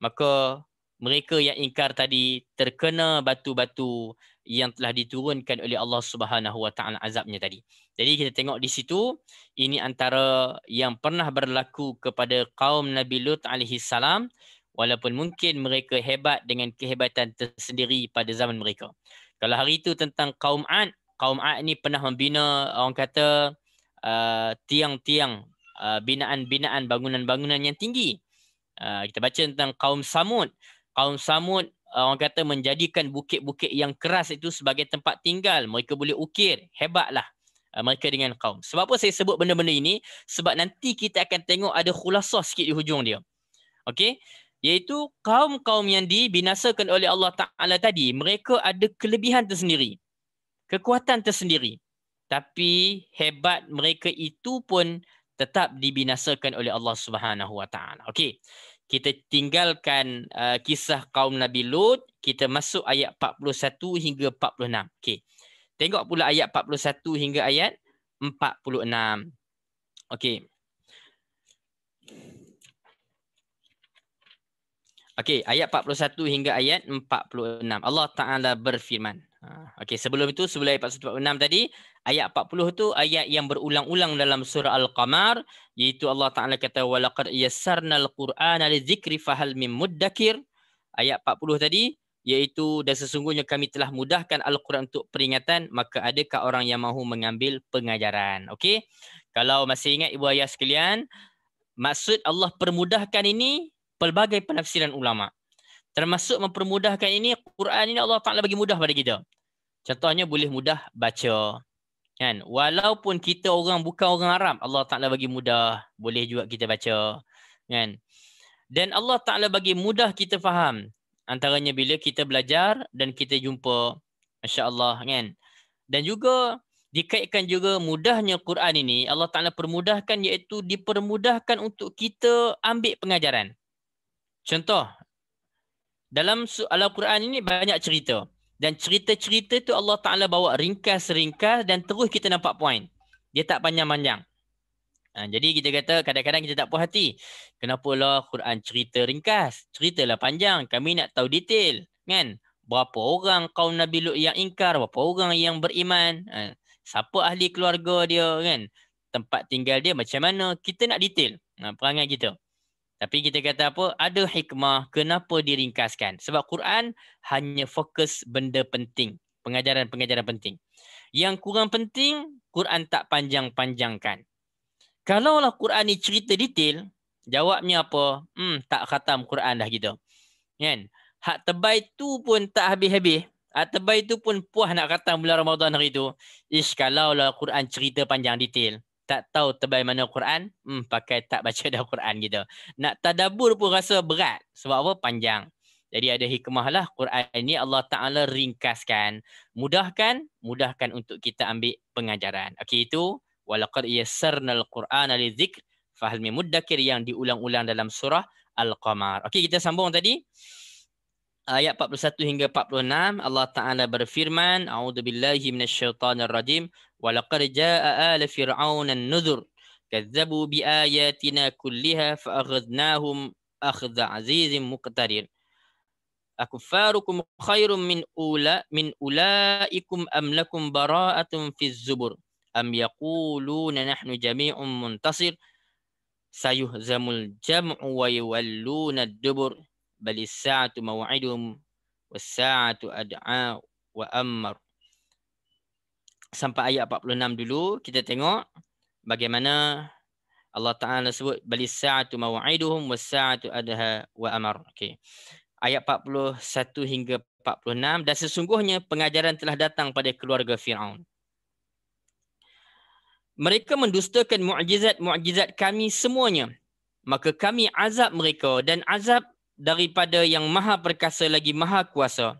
Maka mereka yang ingkar tadi terkena batu-batu yang telah diturunkan oleh Allah Subhanahu Wa Taala azabnya tadi. Jadi kita tengok di situ, ini antara yang pernah berlaku kepada kaum Nabi Lut alaihi salam, walaupun mungkin mereka hebat dengan kehebatan tersendiri pada zaman mereka. Kalau hari itu tentang kaum Ad ni pernah membina, orang kata, tiang-tiang, binaan-binaan, bangunan-bangunan yang tinggi. Kita baca tentang kaum Samud. Kaum Samud, orang kata, menjadikan bukit-bukit yang keras itu sebagai tempat tinggal. Mereka boleh ukir. Hebatlah mereka dengan kaum. Sebab apa saya sebut benda-benda ini? Sebab nanti kita akan tengok ada khulasah sikit di hujung dia. Okey? Iaitu kaum-kaum yang dibinasakan oleh Allah Ta'ala tadi, mereka ada kelebihan tersendiri, kekuatan tersendiri. Tapi hebat mereka itu pun tetap dibinasakan oleh Allah Subhanahu Wa Ta'ala. Okey, kita tinggalkan kisah kaum Nabi Lut, kita masuk ayat 41 hingga 46. Okey, tengok pula ayat 41 hingga ayat 46. Okey. Okey, ayat 41 hingga ayat 46. Allah Ta'ala berfirman. Okey, sebelum itu, sebelum ayat 41-46 tadi, ayat 40 tu ayat yang berulang-ulang dalam surah Al-Qamar, iaitu Allah Ta'ala kata, وَلَقَدْ يَسَّرْنَا الْقُرْآنَ لِذِكْرِ فَهَلْ مِن مُدَّكِرٍ. Ayat 40 tadi, iaitu dan sesungguhnya kami telah mudahkan Al-Quran untuk peringatan, maka adakah orang yang mahu mengambil pengajaran? Okey, kalau masih ingat ibu ayah sekalian, maksud Allah permudahkan ini pelbagai penafsiran ulama. Termasuk mempermudahkan ini, Quran ini Allah Ta'ala bagi mudah pada kita. Contohnya boleh mudah baca. Kan? Walaupun kita bukan orang Arab, Allah Ta'ala bagi mudah, boleh juga kita baca. Kan? Dan Allah Ta'ala bagi mudah kita faham. Antaranya bila kita belajar dan kita jumpa. Masya Allah. Kan? Dan juga dikaitkan juga mudahnya Quran ini, Allah Ta'ala permudahkan, iaitu dipermudahkan untuk kita ambil pengajaran. Contoh, dalam Al-Quran ini banyak cerita. Dan cerita-cerita tu Allah Ta'ala bawa ringkas-ringkas dan terus kita nampak poin. Dia tak panjang-panjang. Jadi kita kata kadang-kadang kita tak puas hati. Kenapalah Quran cerita ringkas? Ceritalah panjang. Kami nak tahu detail. Kan? Berapa orang kaum Nabi Lut yang ingkar? Berapa orang yang beriman? Siapa ahli keluarga dia? Kan? Tempat tinggal dia macam mana? Kita nak detail perangai kita. Tapi kita kata apa? Ada hikmah kenapa diringkaskan. Sebab Quran hanya fokus benda penting. Pengajaran-pengajaran penting. Yang kurang penting, Quran tak panjang-panjangkan. Kalaulah Quran ni cerita detail, jawabnya apa? Tak khatam Quran dah kita. Kan? Hak tebal tu pun tak habis-habis. Hak tebal tu pun puas nak kata bulan Ramadan hari tu. Kalau lah Quran cerita panjang detail. Tak tahu tebal mana Quran, pakai tak baca dah Quran gitu. Nak tadabbur pun rasa berat. Sebab apa? Panjang. Jadi ada hikmah lah Quran ni Allah Ta'ala ringkaskan. Mudahkan untuk kita ambil pengajaran. Okey, itu walaqad yassarnal Qur'ana lidzikr fahal min muddakir yang diulang-ulang dalam surah Al-Qamar. Okey, kita sambung tadi. Ayat 41 hingga 46 Allah Ta'ala berfirman, A'udzubillahi minasyaitonirrajim, walaqad jaa'a ala fir'auna an-nuzur kazzabu biayatina kulliha fa'akhadnahum akhdha 'azizin muqtadir. Akuffarukum khairum min ulaikum am lakum bara'atun fiz zubur am yaquluna nahnu jami'un muntasir sayuhzamul jam'u wa yawalluna ad-dubur balis sa'atu maw'idum was sa'atu ad'a wa ammar. Sampai ayat 46 dulu kita tengok bagaimana Allah Ta'ala sebut balis sa'atu maw'iduhum was sa'atu adha wa amar. Okey. Ayat 41 hingga 46, dan sesungguhnya pengajaran telah datang pada keluarga Fir'aun. Mereka mendustakan mukjizat kami semuanya. Maka kami azab mereka dan azab daripada yang maha perkasa lagi maha kuasa.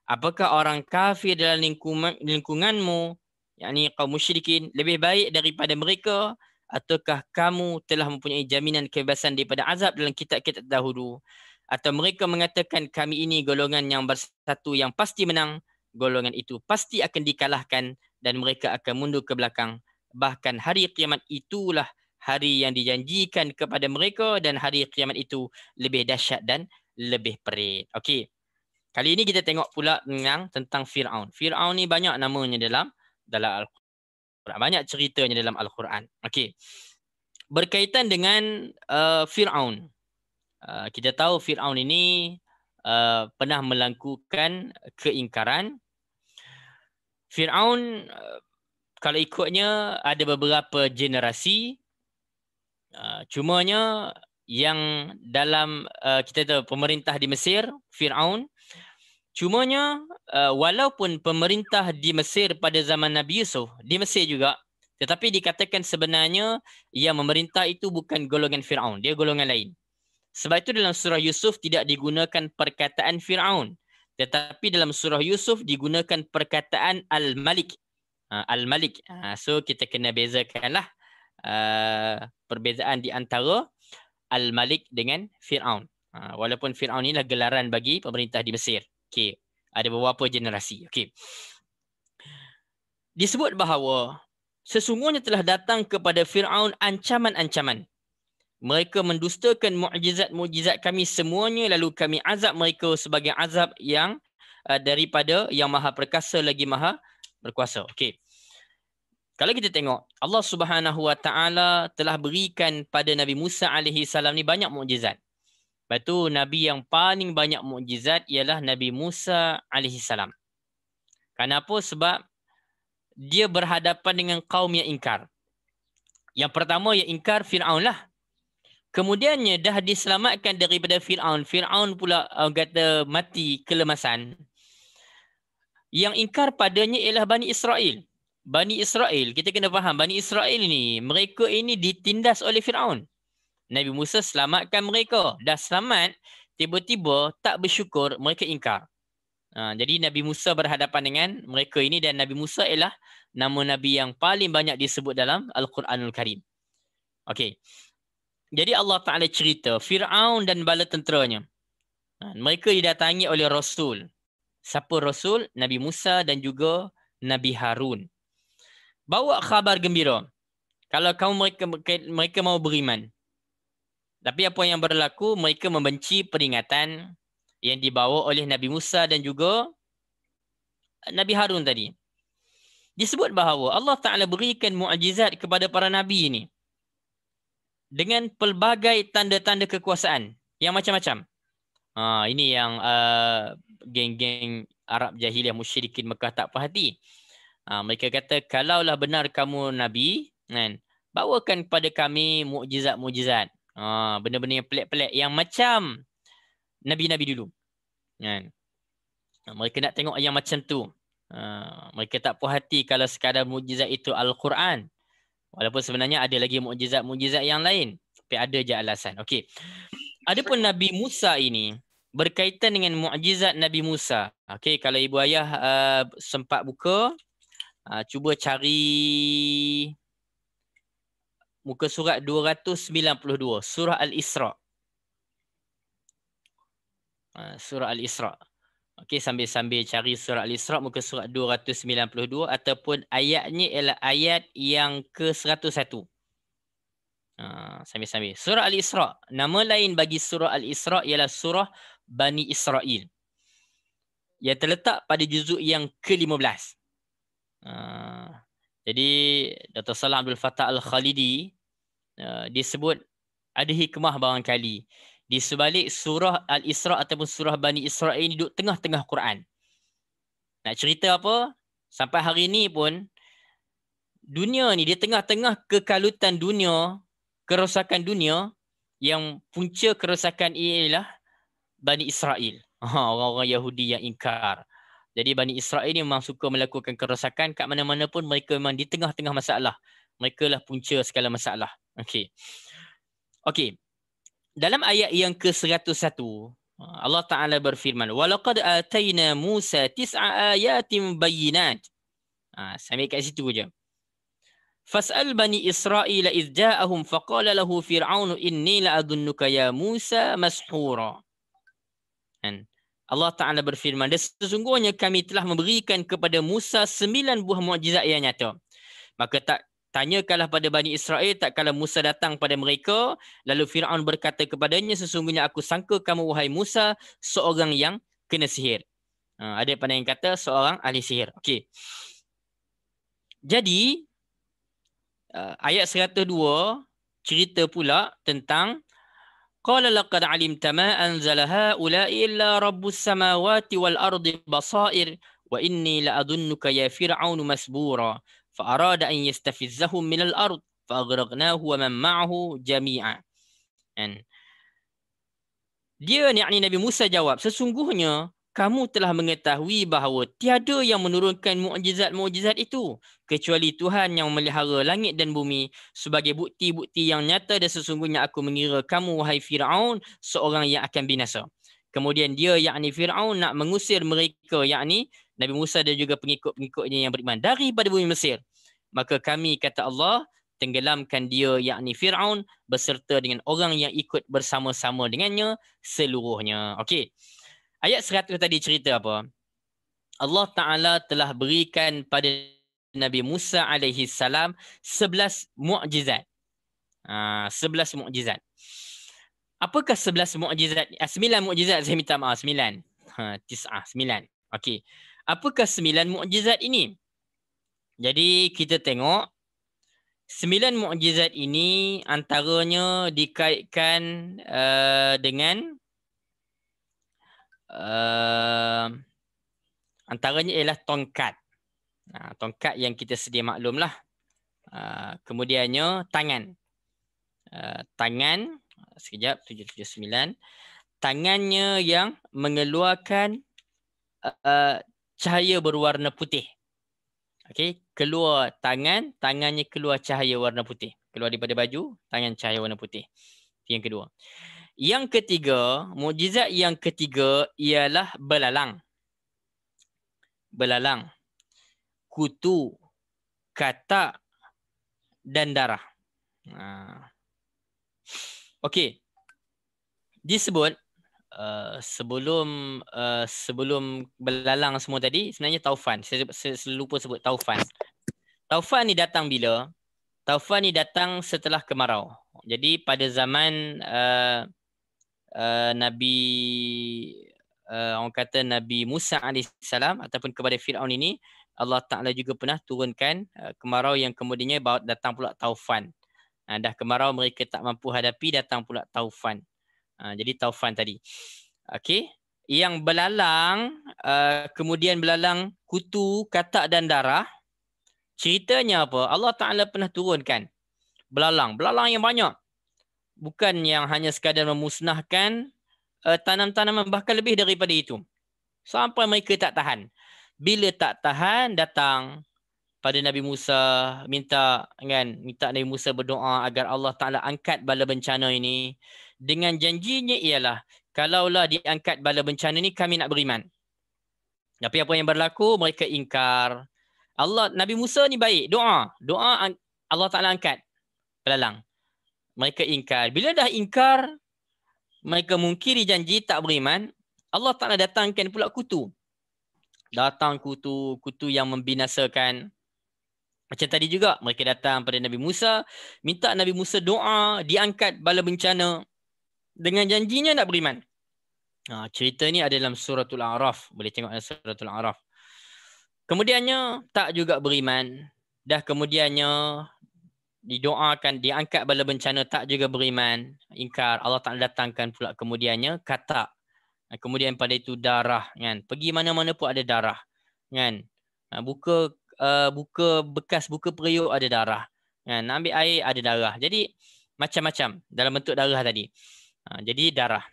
Apakah orang kafir dalam lingkunganmu, yakni kaum musyrikin, lebih baik daripada mereka? Ataukah kamu telah mempunyai jaminan kebebasan daripada azab dalam kitab-kitab dahulu? Atau mereka mengatakan kami ini golongan yang bersatu yang pasti menang, golongan itu pasti akan dikalahkan dan mereka akan mundur ke belakang. Bahkan hari kiamat itulah hari yang dijanjikan kepada mereka dan hari kiamat itu lebih dahsyat dan lebih perit. Okey. Kali ini kita tengok pula tentang Fir'aun. Fir'aun ni banyak namanya dalam Al-Quran. Banyak ceritanya dalam Al-Quran. Okey. Berkaitan dengan Fir'aun. Kita tahu Fir'aun ini pernah melakukan keingkaran. Fir'aun kalau ikutnya ada beberapa generasi. Cumanya yang dalam kita tahu pemerintah di Mesir, Fir'aun. Cumanya walaupun pemerintah di Mesir pada zaman Nabi Yusuf, di Mesir juga, tetapi dikatakan sebenarnya yang memerintah itu bukan golongan Fir'aun, dia golongan lain. Sebab itu dalam surah Yusuf tidak digunakan perkataan Fir'aun. Tetapi dalam surah Yusuf digunakan perkataan Al-Malik. Al-Malik. So kita kena bezakanlah perbezaan di antara Al-Malik dengan Fir'aun. Walaupun Fir'aun inilah gelaran bagi pemerintah di Mesir. Okay. Ada beberapa generasi. Okay. Disebut bahawa sesungguhnya telah datang kepada Fir'aun ancaman-ancaman. Mereka mendustakan mukjizat kami semuanya, lalu kami azab mereka sebagai azab yang daripada yang maha perkasa lagi maha berkuasa. Okey. Kalau kita tengok, Allah Subhanahu Wa Taala telah berikan pada Nabi Musa alaihi salam ni banyak mukjizat. Lepas tu nabi yang paling banyak mukjizat ialah Nabi Musa alaihi salam. Kenapa? Sebab dia berhadapan dengan kaum yang ingkar. Yang pertama yang ingkar Fir'aun lah. Kemudiannya dah diselamatkan daripada Fir'aun. Fir'aun pula kata mati kelemasan. Yang ingkar padanya ialah Bani Israel. Bani Israel, kita kena faham, Bani Israel ni, mereka ini ditindas oleh Fir'aun. Nabi Musa selamatkan mereka. Dah selamat, tiba-tiba tak bersyukur, mereka ingkar. Jadi Nabi Musa berhadapan dengan mereka ini dan Nabi Musa ialah nama Nabi yang paling banyak disebut dalam Al-Quranul Karim. Okey. Jadi Allah Ta'ala cerita Fir'aun dan bala tenteranya. Mereka didatangi oleh Rasul. Siapa Rasul? Nabi Musa dan juga Nabi Harun. Bawa khabar gembira. Kalau mereka mau beriman. Tapi apa yang berlaku? Mereka membenci peringatan yang dibawa oleh Nabi Musa dan juga Nabi Harun tadi. Disebut bahawa Allah Ta'ala berikan mukjizat kepada para Nabi ini. Dengan pelbagai tanda-tanda kekuasaan yang macam-macam. Ini yang geng-geng Arab jahiliah musyrikin Mekah tak puas hati. Mereka kata, kalaulah benar kamu Nabi, kan, bawakan kepada kami mukjizat-mukjizat. Benda-benda yang pelik-pelik. Yang macam nabi-nabi dulu. Kan? Mereka nak tengok yang macam tu. Mereka tak puas hati kalau sekadar mukjizat itu Al-Quran. Walaupun sebenarnya ada lagi mukjizat-mukjizat yang lain. Tapi ada je alasan. Okey. Adapun Nabi Musa ini berkaitan dengan mukjizat Nabi Musa. Okey, kalau ibu ayah sempat buka, cuba cari muka surat 292, surah Al-Isra. Surah Al-Isra. Okey, sambil-sambil cari surah Al-Isra muka surat 292 ataupun ayatnya ialah ayat yang ke-101. Sambil-sambil. Surah Al-Isra. Nama lain bagi surah Al-Isra ialah surah Bani Israel. Yang terletak pada juzuk yang ke-15. Jadi Dr. Salah Abdul Fattah Al-Khalidi disebut ada hikmah barangkali di sebalik surah Al-Isra ataupun surah Bani Israel ini duduk tengah-tengah Quran. Nak cerita apa? Sampai hari ini pun dunia ni di tengah-tengah kekalutan dunia, kerosakan dunia, yang punca kerosakan ialah Bani Israel. Orang-orang Yahudi yang ingkar. Jadi Bani Israel ni memang suka melakukan kerosakan kat mana-mana pun, mereka memang di tengah-tengah masalah. Mereka lah punca segala masalah. Okey. Okey. Dalam ayat yang ke-101, Allah Ta'ala berfirman, وَلَقَدْ آتَيْنَا مُوسَى 9 آيَاتٍ بَيِّنَاتٍ. Sampai kat situ je. فَاسْأَلْ بَنِي إِسْرَائِيلَ إِذْ جَاءَهُمْ فَقَالَ لَهُ فِرْعَوْنُ إِنِّي لَأَظُنُّكَ يَا مُوسَى مَسْحُورًا. Allah Ta'ala berfirman, dan sesungguhnya kami telah memberikan kepada Musa 9 buah mukjizat yang nyata. Maka tanyakanlah pada Bani Israel tak kala Musa datang pada mereka, lalu Fir'aun berkata kepadanya, sesungguhnya aku sangka kamu wahai Musa seorang yang kena sihir. Ada pandang yang kata seorang ahli sihir. Okey. Jadi ayat 102 cerita pula tentang qala laqad alimta ma anzala haula'i illa rabbus samawati wal ardi basair wa inni la adunnuka ya fir'aun masbura. فأراد أن يستفزهم من الأرض فأغرقناه ومن معه جميعا. Dia yakni Nabi Musa jawab, sesungguhnya kamu telah mengetahui bahawa tiada yang menurunkan mukjizat-mukjizat itu kecuali Tuhan yang memelihara langit dan bumi sebagai bukti-bukti yang nyata, dan sesungguhnya aku mengira kamu wahai Fir'aun seorang yang akan binasa. Kemudian dia yakni Fir'aun nak mengusir mereka yakni Nabi Musa dan juga pengikut-pengikutnya yang beriman daripada bumi Mesir. Maka kami, kata Allah, tenggelamkan dia yakni Fir'aun beserta dengan orang yang ikut bersama-sama dengannya seluruhnya. Okey. Ayat 100 tadi cerita apa? Allah Ta'ala telah berikan pada Nabi Musa alaihi salam 11 mukjizat. 11 mukjizat. Apakah 11 mukjizat? 9 mukjizat, saya minta maaf, 9. 9. Okey. Apakah 9 mukjizat ini? Jadi kita tengok 9 mukjizat ini antaranya dikaitkan dengan antaranya ialah tongkat. Tongkat yang kita sedia maklumlah. Kemudiannya tangan. Tangan, sekejap, 779. Tangannya yang mengeluarkan cahaya berwarna putih. Okey, keluar tangan, tangannya keluar cahaya warna putih. Keluar daripada baju, tangan cahaya warna putih. Yang kedua. Yang ketiga, mukjizat yang ketiga ialah belalang. Belalang, kutu, katak dan darah. Okey. Disebut sebelum belalang semua tadi sebenarnya taufan. Saya lupa sebut taufan. Taufan ni datang bila? Taufan ni datang setelah kemarau. Jadi pada zaman Nabi orang kata Nabi Musa alaihissalam ataupun kepada Fir'aun ini, Allah Ta'ala juga pernah turunkan kemarau yang kemudiannya datang pula taufan. Dah kemarau mereka tak mampu hadapi, datang pula taufan. Jadi taufan tadi. Okey. Yang belalang, kemudian belalang kutu, katak dan darah. Ceritanya apa? Allah Ta'ala pernah turunkan belalang yang banyak. Bukan yang hanya sekadar memusnahkan tanam-tanaman, bahkan lebih daripada itu. Sampai mereka tak tahan. Bila tak tahan, datang pada Nabi Musa, minta Nabi Musa berdoa agar Allah Ta'ala angkat bala bencana ini. Dengan janjinya ialah, kalaulah diangkat bala bencana ini, kami nak beriman. Tapi apa yang berlaku? Mereka ingkar. Nabi Musa ni baik, doa Allah Ta'ala angkat belalang. Mereka ingkar. Bila dah ingkar, mereka mungkiri janji, tak beriman, Allah Ta'ala datangkan pula kutu. Datang kutu yang membinasakan. Macam tadi juga, mereka datang pada Nabi Musa, minta Nabi Musa doa, diangkat bala bencana. Dengan janjinya nak beriman. Cerita ni ada dalam suratul A'raf. Boleh tengok dalam suratul A'raf. Kemudiannya, tak juga beriman. Dah kemudiannya, didoakan, diangkat bala bencana, tak juga beriman. Ingkar. Allah Ta'ala datangkan pula kemudiannya, katak. Kemudian pada itu darah. Kan? Pergi mana-mana pun ada darah. Kan? Buka bekas buka periuk ada darah. Kan? Ambil air ada darah. Jadi macam-macam dalam bentuk darah tadi. Jadi darah.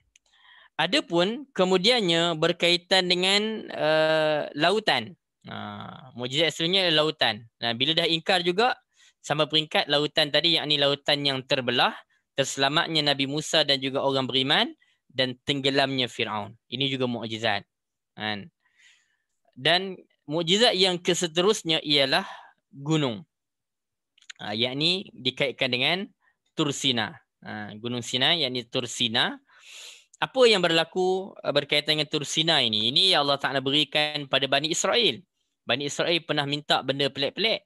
Adapun kemudiannya berkaitan dengan lautan. Mukjizat aslinya adalah lautan. Bila dah ingkar juga sama peringkat lautan tadi, yakni lautan yang terbelah, terselamatnya Nabi Musa dan juga orang beriman, dan tenggelamnya Firaun. Ini juga mukjizat. Kan? Dan mukjizat yang keseterusnya ialah gunung. Yakni dikaitkan dengan Tursina. Gunung Sinai yakni Tursina. Apa yang berlaku berkaitan dengan Tursina ini? Ini Allah Ta'ala berikan pada Bani Israel. Bani Israel pernah minta benda pelik-pelik.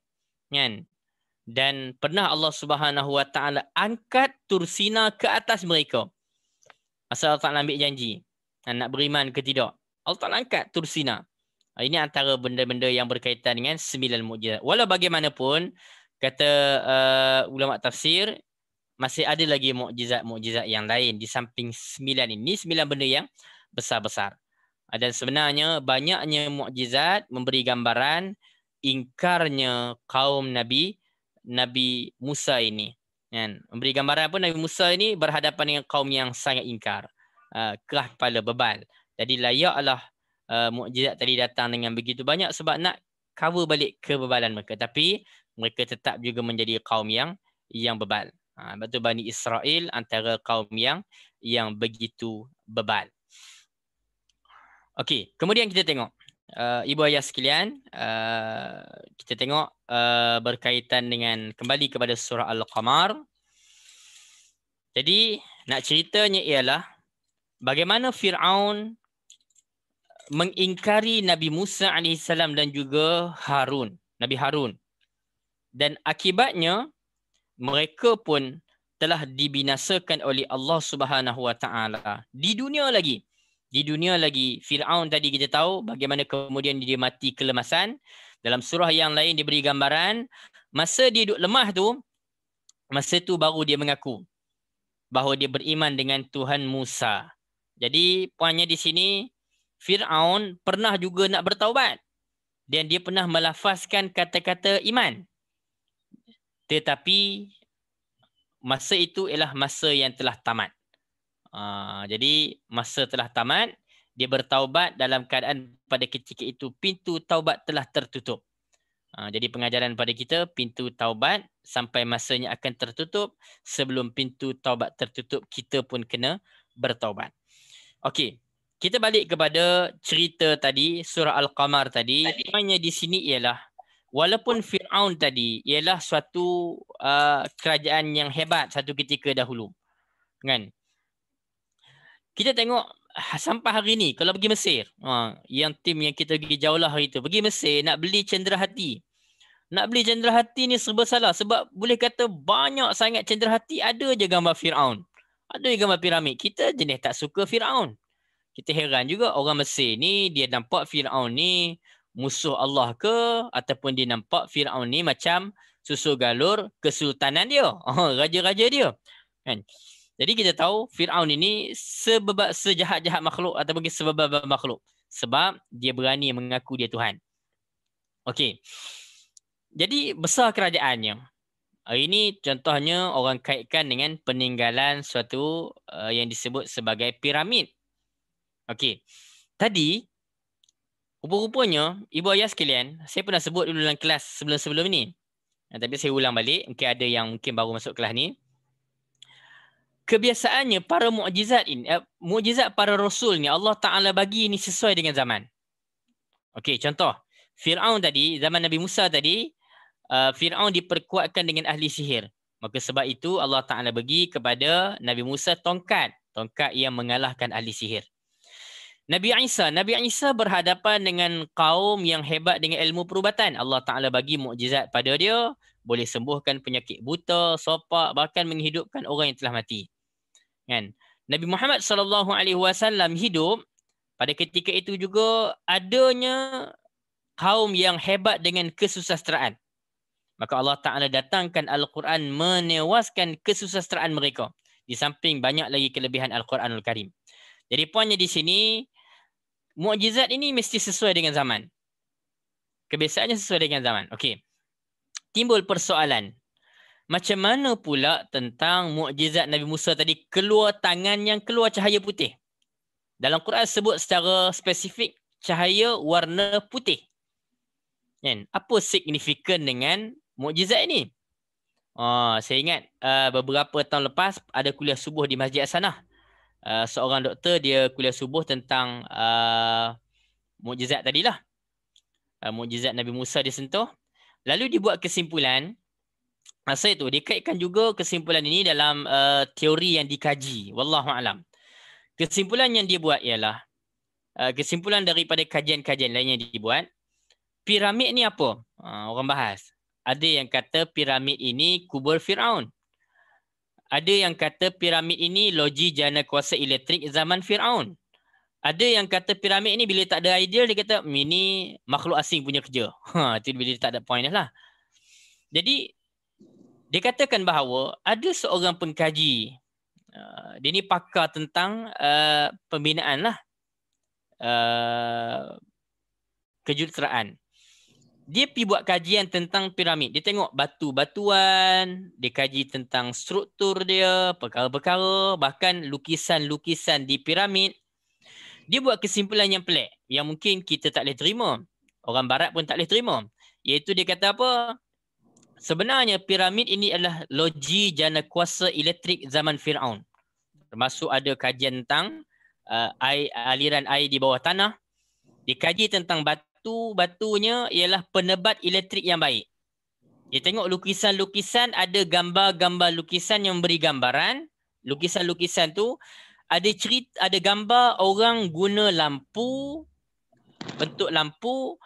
Kan? Dan pernah Allah Subhanahu Wa Ta'ala angkat Tursina ke atas mereka. Asal Allah Ta'ala ambil janji. Nak beriman ke tidak. Allah Ta'ala angkat Tursina. Ini antara benda-benda yang berkaitan dengan 9 mukjizat. Walau bagaimanapun, kata ulama tafsir, masih ada lagi mukjizat-mukjizat yang lain di samping 9 ini. 9 benda yang besar-besar. Dan sebenarnya banyaknya mukjizat memberi gambaran ingkarnya kaum Nabi Musa ini. Kan? Memberi gambaran apa? Nabi Musa ini berhadapan dengan kaum yang sangat ingkar. Kerah kepala, bebal. Jadi layaklah mukjizat tadi datang dengan begitu banyak sebab nak cover balik kebebalan mereka. Tapi mereka tetap juga menjadi kaum yang bebal. Sebab tu Bani Israel antara kaum yang begitu bebal. Okey, kemudian kita tengok. Ibu ayah sekalian, kita tengok berkaitan dengan kembali kepada surah Al-Qamar. Jadi nak ceritanya ialah bagaimana Firaun mengingkari Nabi Musa AS dan juga Nabi Harun. Dan akibatnya mereka pun telah dibinasakan oleh Allah Subhanahu Wa Ta'ala di dunia lagi. Di dunia lagi, Firaun tadi kita tahu bagaimana kemudian dia mati kelemasan. Dalam surah yang lain diberi gambaran, masa dia duduk lemah tu, masa tu baru dia mengaku bahawa dia beriman dengan Tuhan Musa. Jadi poinnya di sini, Firaun pernah juga nak bertaubat. Dan dia pernah melafazkan kata-kata iman. Tetapi masa itu ialah masa yang telah tamat. Jadi masa telah tamat, dia bertaubat dalam keadaan pada ketika itu pintu taubat telah tertutup. Jadi pengajaran pada kita, pintu taubat sampai masanya akan tertutup. Sebelum pintu taubat tertutup, kita pun kena bertaubat. Okey, kita balik kepada cerita tadi, surah Al-Qamar tadi. Poinnya di sini ialah, walaupun Firaun tadi ialah suatu kerajaan yang hebat satu ketika dahulu. Kan? Kita tengok sampai hari ni, kalau pergi Mesir, yang tim yang kita pergi jauh lah hari tu, pergi Mesir nak beli cenderahati. Nak beli cenderahati ni serba salah. Sebab boleh kata banyak sangat cenderahati, ada je gambar Firaun. Ada je gambar piramid. Kita jenis tak suka Firaun. Kita heran juga orang Mesir ni, dia nampak Firaun ni musuh Allah ke, ataupun dia nampak Firaun ni macam susu galur kesultanan dia. Raja-raja dia. Kan? Jadi kita tahu Firaun ini sejahat-jahat makhluk ataupun sebab makhluk. Sebab dia berani mengaku dia Tuhan. Okey. Jadi besar kerajaannya. Ini contohnya orang kaitkan dengan peninggalan suatu yang disebut sebagai piramid. Okey. Tadi rupa-rupanya ibu ayah sekalian, saya pernah sebut dulu dalam kelas sebelum-sebelum ni. Tapi saya ulang balik, mungkin ada yang mungkin baru masuk kelas ni. Kebiasaannya para mukjizat ini, mukjizat para rasul ni Allah Taala bagi ni sesuai dengan zaman. Okey, contoh Firaun tadi, zaman Nabi Musa tadi, Firaun diperkuatkan dengan ahli sihir. Maka sebab itu Allah Taala bagi kepada Nabi Musa tongkat yang mengalahkan ahli sihir. Nabi Isa berhadapan dengan kaum yang hebat dengan ilmu perubatan. Allah Taala bagi mukjizat pada dia, boleh sembuhkan penyakit buta, sopak, bahkan menghidupkan orang yang telah mati. Kan? Nabi Muhammad SAW hidup pada ketika itu juga adanya kaum yang hebat dengan kesusastraan. Maka Allah Ta'ala datangkan Al-Quran menewaskan kesusastraan mereka. Di samping banyak lagi kelebihan Al-Quranul Karim. Jadi poinnya di sini, mukjizat ini mesti sesuai dengan zaman. Kebiasaannya sesuai dengan zaman. Okey. Timbul persoalan. Macam mana pula tentang mukjizat Nabi Musa tadi, keluar tangan yang keluar cahaya putih? Dalam Quran sebut secara spesifik cahaya warna putih. Kan? Apa signifikan dengan mukjizat ini? Saya ingat beberapa tahun lepas ada kuliah subuh di Masjid Hasanah. Seorang doktor dia kuliah subuh tentang mukjizat tadilah. Mukjizat Nabi Musa disentuh. Lalu dibuat kesimpulan. Masa itu dia kaitkan juga kesimpulan ini dalam teori yang dikaji. Wallahu alam. Kesimpulan yang dia buat ialah kesimpulan daripada kajian-kajian lain yang dibuat. Piramid ni apa? Orang bahas. Ada yang kata piramid ini kubur Firaun. Ada yang kata piramid ini loji jana kuasa elektrik zaman Firaun. Ada yang kata piramid ini bila tak ada idea dia kata ini makhluk asing punya kerja. Itu bila dia tak ada point lah. Jadi dia katakan bahawa ada seorang pengkaji. Dia ni pakar tentang pembinaan lah. Kejuruteraan. Dia pergi buat kajian tentang piramid. Dia tengok batu-batuan, dia kaji tentang struktur dia, perkara-perkara, bahkan lukisan-lukisan di piramid. Dia buat kesimpulan yang pelik, yang mungkin kita tak boleh terima. Orang barat pun tak boleh terima. Iaitu dia kata apa? Sebenarnya piramid ini adalah loji jana kuasa elektrik zaman Firaun. Termasuk ada kajian tentang aliran air di bawah tanah. Dikaji tentang batunya ialah penebat elektrik yang baik. Dia tengok lukisan-lukisan, ada gambar-gambar lukisan yang beri gambaran. Lukisan-lukisan tu ada cerita, ada gambar orang guna lampu, bentuk lampu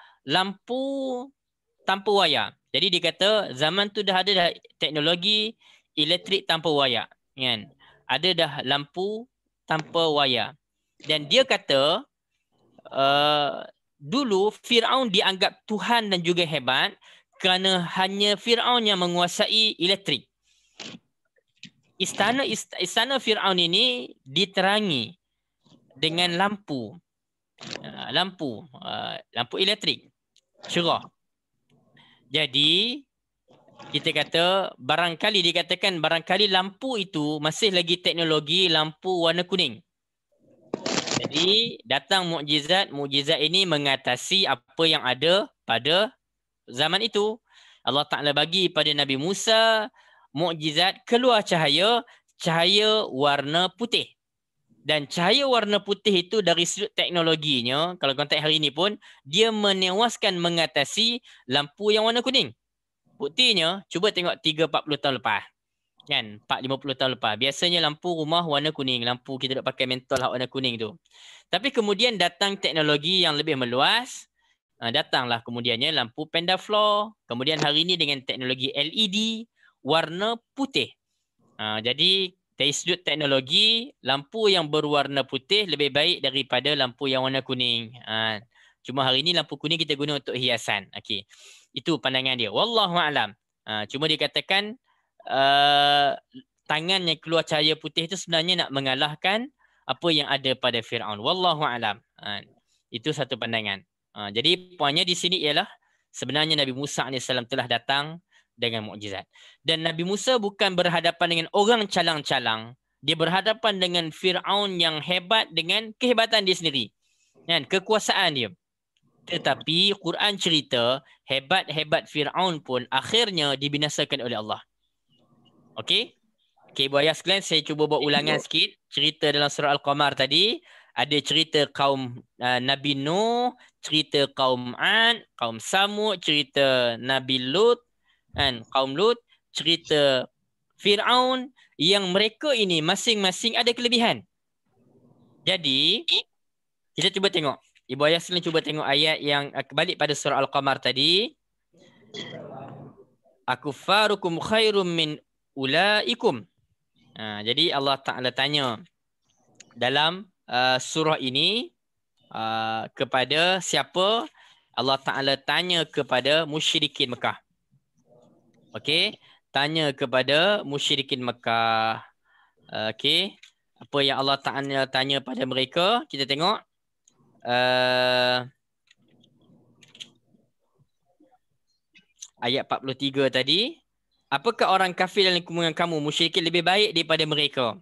tanpa wayar. Jadi dia kata zaman tu dah ada teknologi elektrik tanpa wayar, kan? Ada dah lampu tanpa wayar. Dan dia kata dulu Firaun dianggap Tuhan dan juga hebat kerana hanya Firaun yang menguasai elektrik. Istana Firaun ini diterangi dengan lampu elektrik cerah. Jadi kita kata barangkali lampu itu masih lagi teknologi lampu warna kuning. Jadi datang mukjizat ini mengatasi apa yang ada pada zaman itu. Allah Ta'ala bagi pada Nabi Musa mukjizat keluar cahaya warna putih. Dan cahaya warna putih itu dari sudut teknologinya, kalau konteks hari ini pun, dia menewaskan mengatasi lampu yang warna kuning. Buktinya, cuba tengok 30-40 tahun lepas. Kan? 40-50 tahun lepas. Biasanya lampu rumah warna kuning. Lampu kita duk pakai mentol warna kuning tu. Tapi kemudian datang teknologi yang lebih meluas. Datanglah kemudiannya lampu pendaflor. Kemudian hari ini dengan teknologi LED warna putih. Jadi dari sudut teknologi, lampu yang berwarna putih lebih baik daripada lampu yang warna kuning. Cuma hari ini lampu kuning kita guna untuk hiasan. Okey. Itu pandangan dia. Wallahu a'lam. Cuma dia katakan tangan yang keluar cahaya putih itu sebenarnya nak mengalahkan apa yang ada pada Firaun. Wallahu a'lam. Itu satu pandangan. Jadi poinnya di sini ialah sebenarnya Nabi Musa AS telah datang dengan mukjizat. Dan Nabi Musa bukan berhadapan dengan orang calang-calang Dia berhadapan dengan Fir'aun yang hebat dengan kehebatan dia sendiri. Kan? Kekuasaan dia. Tetapi Quran cerita hebat-hebat Fir'aun pun akhirnya dibinasakan oleh Allah. Okey? Okey, Ibu Ayah sekalian, saya cuba buat ulangan sikit. Cerita dalam surah Al-Qamar tadi. Ada cerita kaum Nabi Nuh, cerita kaum Ad, kaum Samud, cerita Nabi Lut, kan? Kaum Lut, cerita Fir'aun, yang mereka ini masing-masing ada kelebihan. Jadi, kita cuba tengok. Ibu Ayah sekalian cuba tengok ayat yang balik pada surah Al-Qamar tadi. Akufarukum khairum min ulaikum. Jadi Allah Ta'ala tanya dalam surah ini kepada siapa? Allah Ta'ala tanya kepada musyrikin Mekah. Okey, tanya kepada musyrikin Mekah. Okey, apa yang Allah Ta'ala tanya pada mereka? Kita tengok. Ayat 43 tadi. Apakah orang kafir dalam kumpulan kamu musyrikin lebih baik daripada mereka?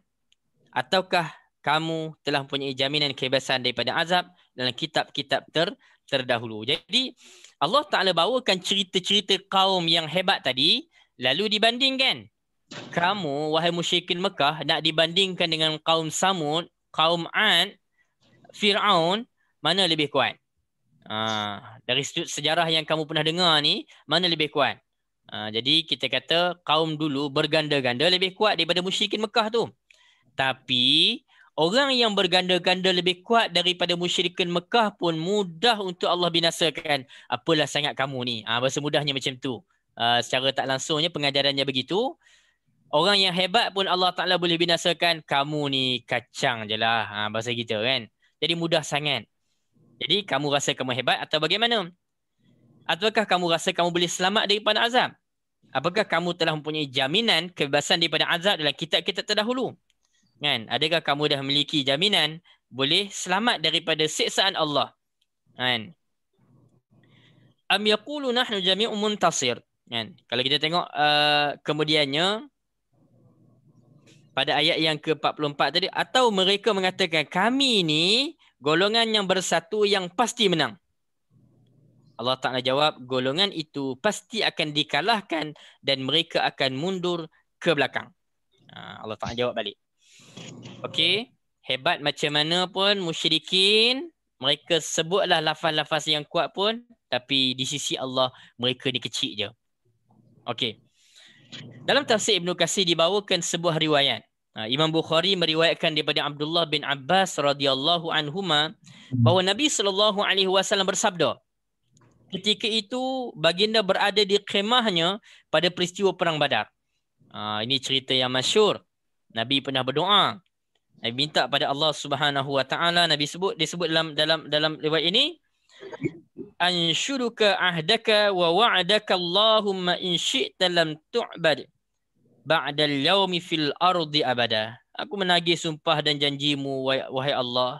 Ataukah kamu telah mempunyai jaminan kebebasan daripada azab dalam kitab-kitab terdahulu? Jadi Allah Ta'ala bawakan cerita-cerita kaum yang hebat tadi, lalu dibandingkan. Kamu, wahai musyrikin Mekah, nak dibandingkan dengan kaum Samud, kaum Ad, Fir'aun, mana lebih kuat? Dari sudut sejarah yang kamu pernah dengar ni, mana lebih kuat? Jadi kita kata kaum dulu berganda-ganda lebih kuat daripada musyrikin Mekah tu. Tapi orang yang berganda-ganda lebih kuat daripada musyrikin Mekah pun mudah untuk Allah binasakan. Apalah sangat kamu ni. Bahasa mudahnya macam tu. Secara tak langsungnya pengajarannya begitu. Orang yang hebat pun Allah Ta'ala boleh binasakan. Kamu ni kacang je lah. Bahasa kita kan. Jadi mudah sangat. Jadi kamu rasa kamu hebat atau bagaimana? Ataukah kamu rasa kamu boleh selamat daripada azab? Apakah kamu telah mempunyai jaminan kebebasan daripada azab dalam kitab-kitab terdahulu? Kan? Adakah kamu dah memiliki jaminan boleh selamat daripada siksaan Allah? Kan? Am yaqulu nahnu jami'un muntasir. Kan? Kalau kita tengok kemudiannya pada ayat yang ke-44 tadi, atau mereka mengatakan kami ni golongan yang bersatu yang pasti menang. Allah Ta'ala jawab, golongan itu pasti akan dikalahkan dan mereka akan mundur ke belakang. Allah Ta'ala jawab balik. Okey, hebat macam mana pun musyrikin, mereka sebutlah lafaz-lafaz yang kuat pun, tapi di sisi Allah mereka ni kecil je. Okey. Dalam tafsir Ibn Katsir dibawakan sebuah riwayat. Imam Bukhari meriwayatkan daripada Abdullah bin Abbas radhiyallahu anhuma bahawa Nabi SAW bersabda, ketika itu baginda berada di khemahnya pada peristiwa perang Badar. Ini cerita yang masyhur. Nabi pernah berdoa. Nabi minta pada Allah Subhanahu Wa Taala. Nabi disebut dalam riwayat ini, anshuruka ahdaka wa wa'adaka Allahumma in syi'ta lam tu'bad ba'dal yaumi fil ardi abada. Aku menagih sumpah dan janjimu wahai Allah,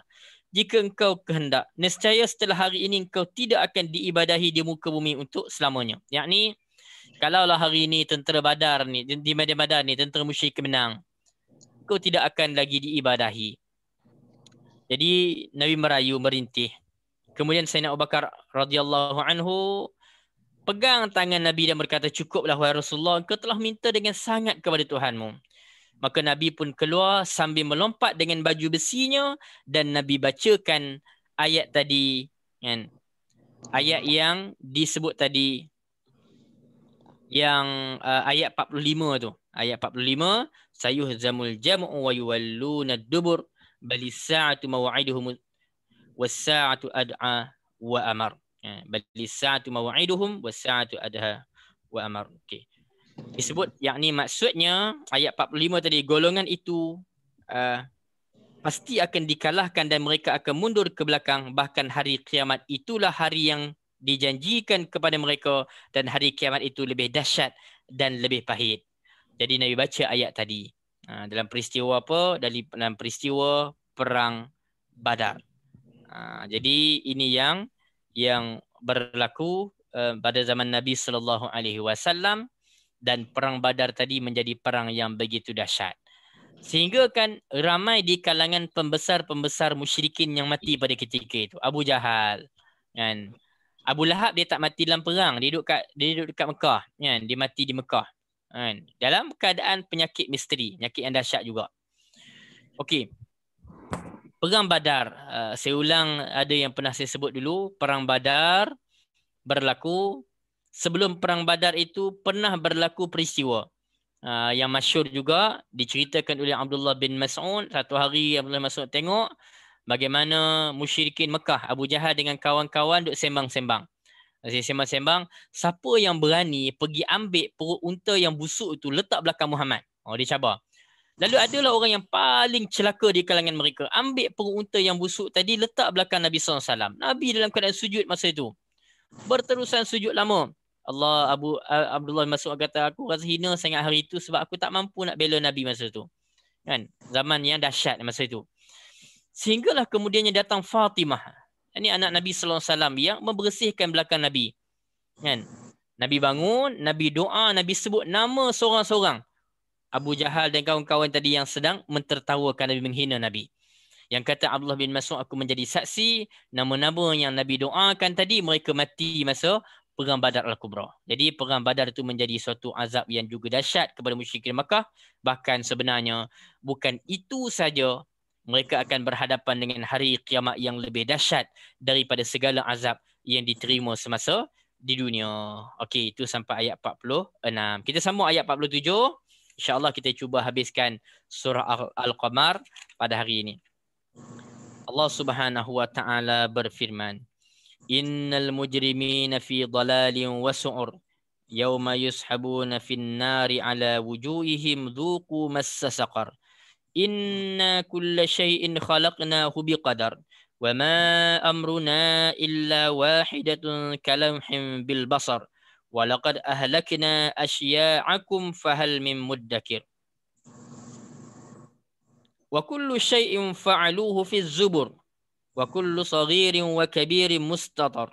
jika engkau kehendak, nescaya setelah hari ini engkau tidak akan diibadahi di muka bumi untuk selamanya. Yakni, kalaulah hari ini tentera Badar ni, di medan Badar ni, tentera musyrik menang, engkau tidak akan lagi diibadahi. Jadi Nabi merayu, merintih. Kemudian Sayyidina Abu Bakar radhiyallahu anhu pegang tangan Nabi dan berkata, cukuplah wahai Rasulullah, engkau telah minta dengan sangat kepada Tuhanmu. Maka Nabi pun keluar sambil melompat dengan baju besinya dan Nabi bacakan ayat tadi, kan? Ayat yang disebut tadi, yang ayat 45 tu. Ayat 45, sayuhzamul jam'u wa yuwalluna ad-dubur balis sa'atu maw'iduhum was-sa'atu ad'a wa amar. Balis sa'atu maw'iduhum was-sa'atu adha wa amar. Okey. Disebut, yakni maksudnya ayat 45 tadi, golongan itu pasti akan dikalahkan dan mereka akan mundur ke belakang. Bahkan hari kiamat itulah hari yang dijanjikan kepada mereka dan hari kiamat itu lebih dahsyat dan lebih pahit. Jadi Nabi baca ayat tadi dalam peristiwa apa? Dalam peristiwa perang Badar. Jadi ini yang berlaku pada zaman Nabi SAW. Dan perang Badar tadi menjadi perang yang begitu dahsyat. Sehingga kan ramai di kalangan pembesar-pembesar musyrikin yang mati pada ketika itu. Abu Jahal, kan. Abu Lahab dia tak mati dalam perang, dia duduk dekat Mekah, kan. Dia mati di Mekah, kan. Dalam keadaan penyakit misteri, penyakit yang dahsyat juga. Okey. Perang Badar, saya ulang ada yang pernah saya sebut dulu, perang Badar berlaku. Sebelum perang Badar itu pernah berlaku peristiwa yang masyhur juga diceritakan oleh Abdullah bin Mas'ud. Satu hari Abdullah bin Mas'ud tengok bagaimana musyrikin Mekah, Abu Jahal dengan kawan-kawan duk sembang-sembang. Sembang-sembang, siapa yang berani pergi ambil perut unta yang busuk itu letak belakang Muhammad. Dia cabar. Lalu adalah orang yang paling celaka di kalangan mereka. Ambil perut unta yang busuk tadi letak belakang Nabi SAW. Nabi dalam keadaan sujud masa itu. Berterusan sujud lama. Abdullah bin Mas'ud kata, aku rasa hina sangat hari itu sebab aku tak mampu nak bela Nabi masa itu. Kan? Zaman yang dahsyat masa itu. Sehinggalah kemudiannya datang Fatimah. Ini anak Nabi sallallahu alaihi wasallam yang membersihkan belakang Nabi. Kan? Nabi bangun, Nabi doa, Nabi sebut nama seorang-seorang. Abu Jahal dan kawan-kawan tadi yang sedang mentertawakan Nabi, menghina Nabi. Yang kata Abdullah bin Mas'ud, aku menjadi saksi nama-nama yang Nabi doakan tadi mereka mati masa perang Badar Al-Kubra. Jadi perang Badar itu menjadi suatu azab yang juga dahsyat kepada musyrikin Makkah. Bahkan sebenarnya bukan itu saja, mereka akan berhadapan dengan hari kiamat yang lebih dahsyat daripada segala azab yang diterima semasa di dunia. Okey, itu sampai ayat 46. Kita sambung ayat 47. InsyaAllah kita cuba habiskan surah Al-Qamar pada hari ini. Allah Subhanahu wa taala berfirman, Innal mujrimina fi dhalalin wa su'ur yawma yushabuna fin nari ala wujuhihim dhuqu massa saqar inna kulla shay'in khalaqnahu biqadar wa ma amruna illa wahidatun kalamhin bil basar wa laqad ahlakna asya'akum fahal min muddakir wa kullu shay'in fa'aluhu fi zubur wa kullu saghirin wa kabirin mustatar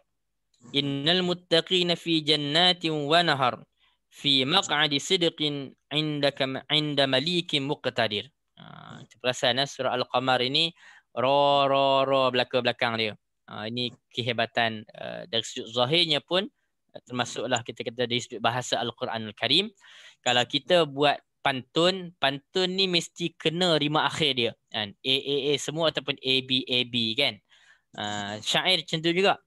innal muttaqina fi jannatin wa nahar fi maq'adi sidqin 'inda malikin muqtadir. Kita perasan surah Al-Qamar ini ro belakang dia. Ini kehebatan dari sudut zahirnya pun termasuklah kita kata dari sudut bahasa Al-Quran Al-Karim. Kalau kita buat pantun ni mesti kena rima akhir dia kan, A semua ataupun AB kan. Syair macam tu juga,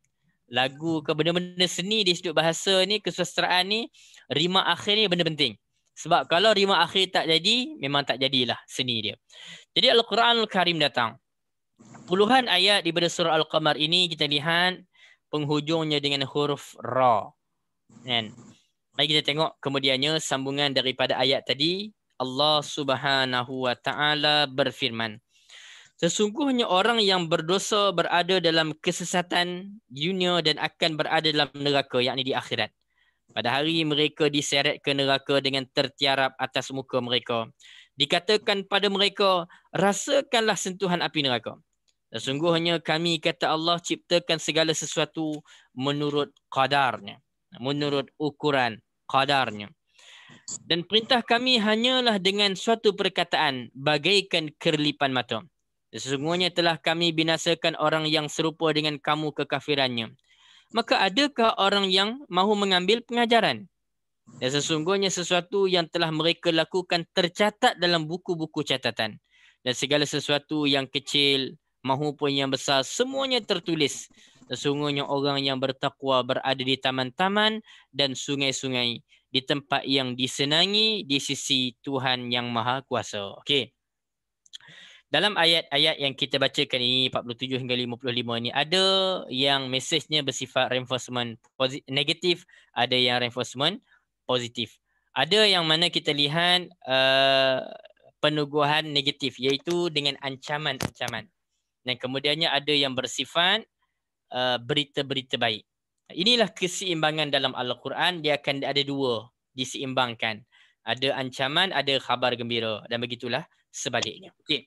lagu ke benda-benda seni di sudut bahasa ni, kesusastraan ni, rima akhir ni benda penting. Sebab kalau rima akhir tak jadi, memang tak jadilah seni dia. Jadi Al-Quran Al-Karim datang puluhan ayat daripada surah Al-Qamar ini, kita lihat penghujungnya dengan huruf ra kan. Mari kita tengok kemudiannya sambungan daripada ayat tadi. Allah Subhanahu wa taala berfirman, sesungguhnya orang yang berdosa berada dalam kesesatan dunia dan akan berada dalam neraka, yakni di akhirat. Pada hari mereka diseret ke neraka dengan tertiarap atas muka mereka. Dikatakan pada mereka, rasakanlah sentuhan api neraka. Sesungguhnya kami, kata Allah, ciptakan segala sesuatu menurut qadarnya, menurut ukuran qadarnya. Dan perintah kami hanyalah dengan suatu perkataan bagaikan kerlipan mata. Sesungguhnya telah kami binasakan orang yang serupa dengan kamu kekafirannya. Maka adakah orang yang mahu mengambil pengajaran? Dan sesungguhnya sesuatu yang telah mereka lakukan tercatat dalam buku-buku catatan. Dan segala sesuatu yang kecil mahupun yang besar semuanya tertulis. Sesungguhnya orang yang bertakwa berada di taman-taman dan sungai-sungai, di tempat yang disenangi di sisi Tuhan yang Maha Kuasa. Okey. Dalam ayat-ayat yang kita bacakan ini 47 hingga 55 ini, ada yang mesejnya bersifat reinforcement negatif, ada yang reinforcement positif. Ada yang mana kita lihat peneguhan negatif, iaitu dengan ancaman-ancaman. Dan kemudiannya ada yang bersifat berita-berita baik. Inilah keseimbangan dalam Al-Quran, dia akan ada dua, diseimbangkan. Ada ancaman, ada khabar gembira, dan begitulah sebaliknya. Okey.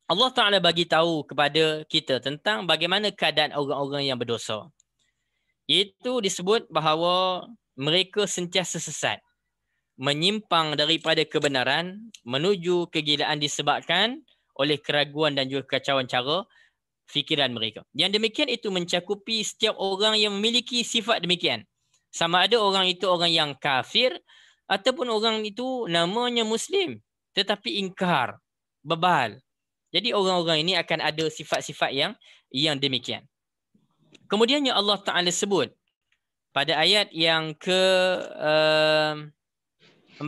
Allah Ta'ala bagi tahu kepada kita tentang bagaimana keadaan orang-orang yang berdosa. Iaitu disebut bahawa mereka sentiasa sesat. menyimpang daripada kebenaran menuju kegilaan disebabkan oleh keraguan dan juga kekacauan cara fikiran mereka. Yang demikian itu mencakupi setiap orang yang memiliki sifat demikian. Sama ada orang itu orang yang kafir ataupun orang itu namanya Muslim tetapi ingkar, bebal. Jadi orang-orang ini akan ada sifat-sifat yang demikian. Kemudiannya Allah Ta'ala sebut pada ayat yang ke 48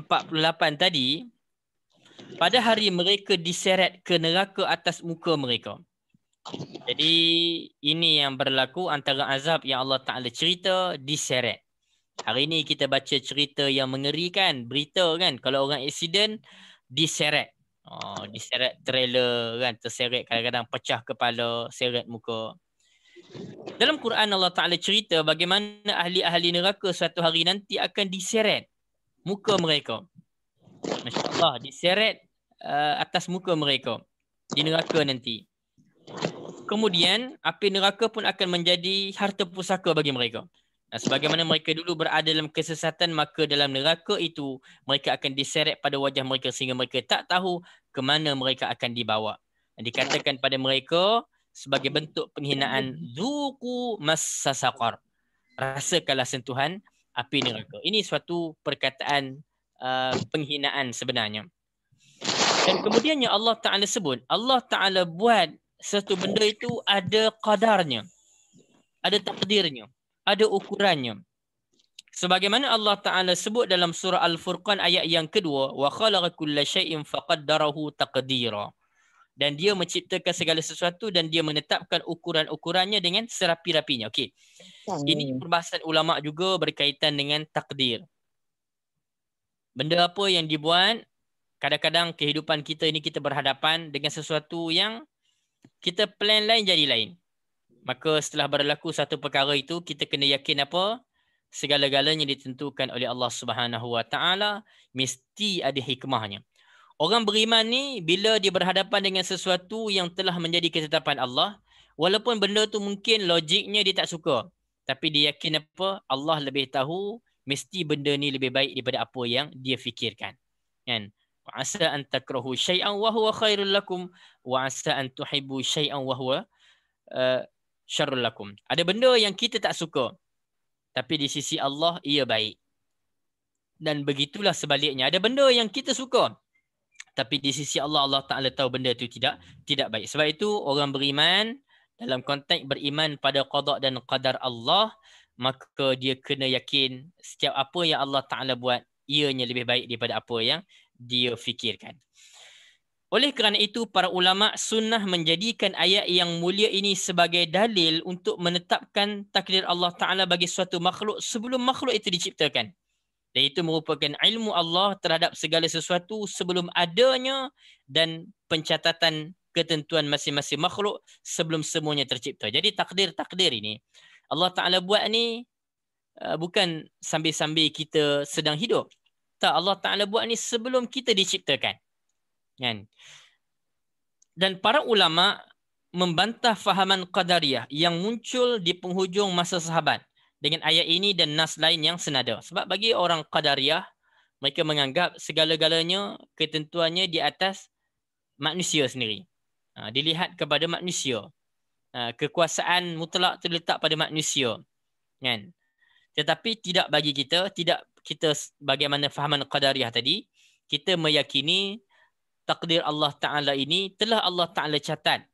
tadi, pada hari mereka diseret ke neraka atas muka mereka. Jadi ini yang berlaku antara azab yang Allah Ta'ala cerita diseret. Hari ini kita baca cerita yang mengerikan, berita kan, kalau orang aksiden diseret. Diseret trailer kan, terseret kadang-kadang pecah kepala, seret muka. Dalam Quran Allah Ta'ala cerita bagaimana ahli-ahli neraka suatu hari nanti akan diseret muka mereka. Masya Allah, diseret atas muka mereka di neraka nanti. Kemudian api neraka pun akan menjadi harta pusaka bagi mereka. Nah, sebagaimana mereka dulu berada dalam kesesatan, maka dalam neraka itu mereka akan diseret pada wajah mereka sehingga mereka tak tahu ke mana mereka akan dibawa. Dan dikatakan pada mereka sebagai bentuk penghinaan, zuqu massa saqar. Rasakanlah sentuhan api neraka. Ini suatu perkataan penghinaan sebenarnya. Dan kemudiannya Allah Ta'ala sebut, Allah Ta'ala buat satu benda itu ada qadarnya, ada takdirnya, ada ukurannya. Sebagaimana Allah Ta'ala sebut dalam surah Al-Furqan ayat yang kedua, wa khalaqa kulla syai'in faqaddarahu taqdira. Dan dia menciptakan segala sesuatu dan dia menetapkan ukuran-ukurannya dengan serapi-rapinya. Okey. Ini perbahasan ulama juga berkaitan dengan takdir. Benda apa yang dibuat, kadang-kadang kehidupan kita ini kita berhadapan dengan sesuatu yang kita plan lain jadi lain. Maka setelah berlaku satu perkara itu, kita kena yakin apa? Segala-galanya ditentukan oleh Allah Subhanahu Wa Taala, mesti ada hikmahnya. Orang beriman ni bila dia berhadapan dengan sesuatu yang telah menjadi ketetapan Allah, walaupun benda tu mungkin logiknya dia tak suka, tapi dia yakin apa? Allah lebih tahu, mesti benda ni lebih baik daripada apa yang dia fikirkan. Kan? Wa asa an takrahu syai'an wa huwa khairul lakum wa asa an tuhibbu syai'an wa huwa syarrul lakum. Ada benda yang kita tak suka, tapi di sisi Allah ia baik. Dan begitulah sebaliknya. Ada benda yang kita suka, tapi di sisi Allah, Allah Ta'ala tahu benda itu tidak baik. Sebab itu orang beriman, dalam konteks beriman pada qada dan qadar Allah, maka dia kena yakin setiap apa yang Allah Ta'ala buat, ianya lebih baik daripada apa yang dia fikirkan. Oleh kerana itu, para ulama sunnah menjadikan ayat yang mulia ini sebagai dalil untuk menetapkan takdir Allah Ta'ala bagi suatu makhluk sebelum makhluk itu diciptakan. Dan itu merupakan ilmu Allah terhadap segala sesuatu sebelum adanya dan pencatatan ketentuan masing-masing makhluk sebelum semuanya tercipta. Jadi takdir-takdir ini Allah Ta'ala buat ni bukan sambil-sambil kita sedang hidup. Tak, Allah Ta'ala buat ni sebelum kita diciptakan. Kan? Dan para ulama membantah fahaman qadariyah yang muncul di penghujung masa sahabat dengan ayat ini dan nas lain yang senada. Sebab bagi orang qadariyah, mereka menganggap segala-galanya ketentuannya di atas manusia sendiri. Dilihat kepada manusia. Kekuasaan mutlak terletak pada manusia. Kan? Tetapi tidak bagi kita, tidak kita bagaimana fahaman qadariyah tadi, kita meyakini takdir Allah Ta'ala ini telah Allah Ta'ala catat,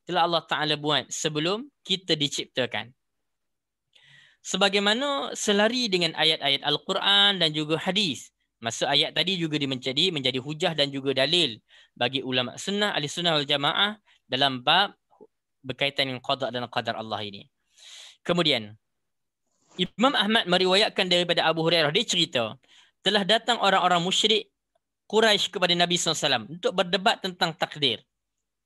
telah Allah Ta'ala buat sebelum kita diciptakan. Sebagaimana selari dengan ayat-ayat Al-Quran dan juga hadis. Maksud ayat tadi juga menjadi hujah dan juga dalil bagi ulama sunnah, ahli sunnah wal jamaah dalam bab berkaitan dengan qada dan qadar Allah ini. Kemudian, Imam Ahmad meriwayatkan daripada Abu Hurairah, dia cerita, telah datang orang-orang musyrik Quraisy kepada Nabi SAW untuk berdebat tentang takdir.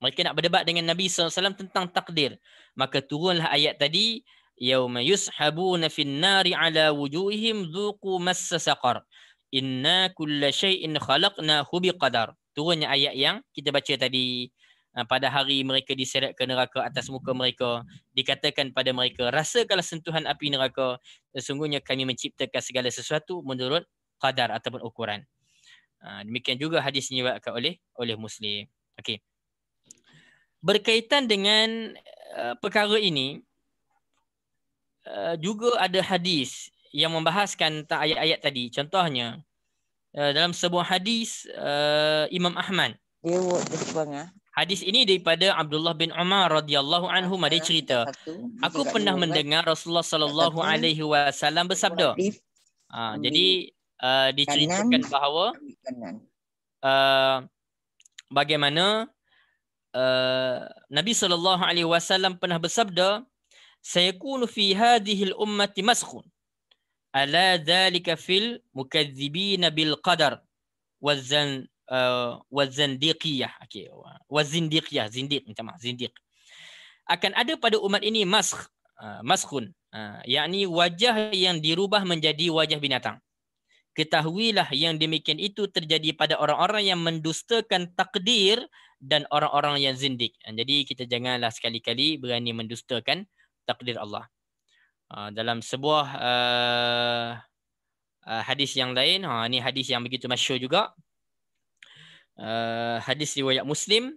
Mereka nak berdebat dengan Nabi SAW tentang takdir. Maka turunlah ayat tadi, yauma yushabuna fin nari ala wujuhihim dhuqu massa saqar inna kulla syai'in khalaqnahu biqadar. Turunnya ayat yang kita baca tadi. Pada hari mereka diseret ke neraka atas muka mereka, dikatakan pada mereka, rasakanlah sentuhan api neraka, sesungguhnya kami menciptakan segala sesuatu menurut qadar ataupun ukuran. Demikian juga hadis ini diriwayatkan oleh Muslim. Okey. Berkaitan dengan perkara ini juga ada hadis yang membahaskan tentang ayat-ayat tadi. Contohnya dalam sebuah hadis Imam Ahmad. Hadis ini daripada Abdullah bin Umar radhiyallahu anhu, dia cerita, aku pernah mendengar Rasulullah sallallahu alaihi wasallam bersabda. Jadi diceritakan bahawa bagaimana Nabi sallallahu alaihi wasallam pernah bersabda, sayakunu fi hadhihi al-ummati maskhun ala dhalika fil mukadzibina bil qadar wazandiqiyah. Okey, wazindiqiyah, zindiq, minta maaf, zindiq. Akan ada pada umat ini maskhun, yakni wajah yang dirubah menjadi wajah binatang. Ketahuilah yang demikian itu terjadi pada orang-orang yang mendustakan takdir dan orang-orang yang zindik. Jadi kita janganlah sekali-kali berani mendustakan takdir Allah. Dalam sebuah hadis yang lain, ini hadis yang begitu masyhur juga. Hadis riwayat Muslim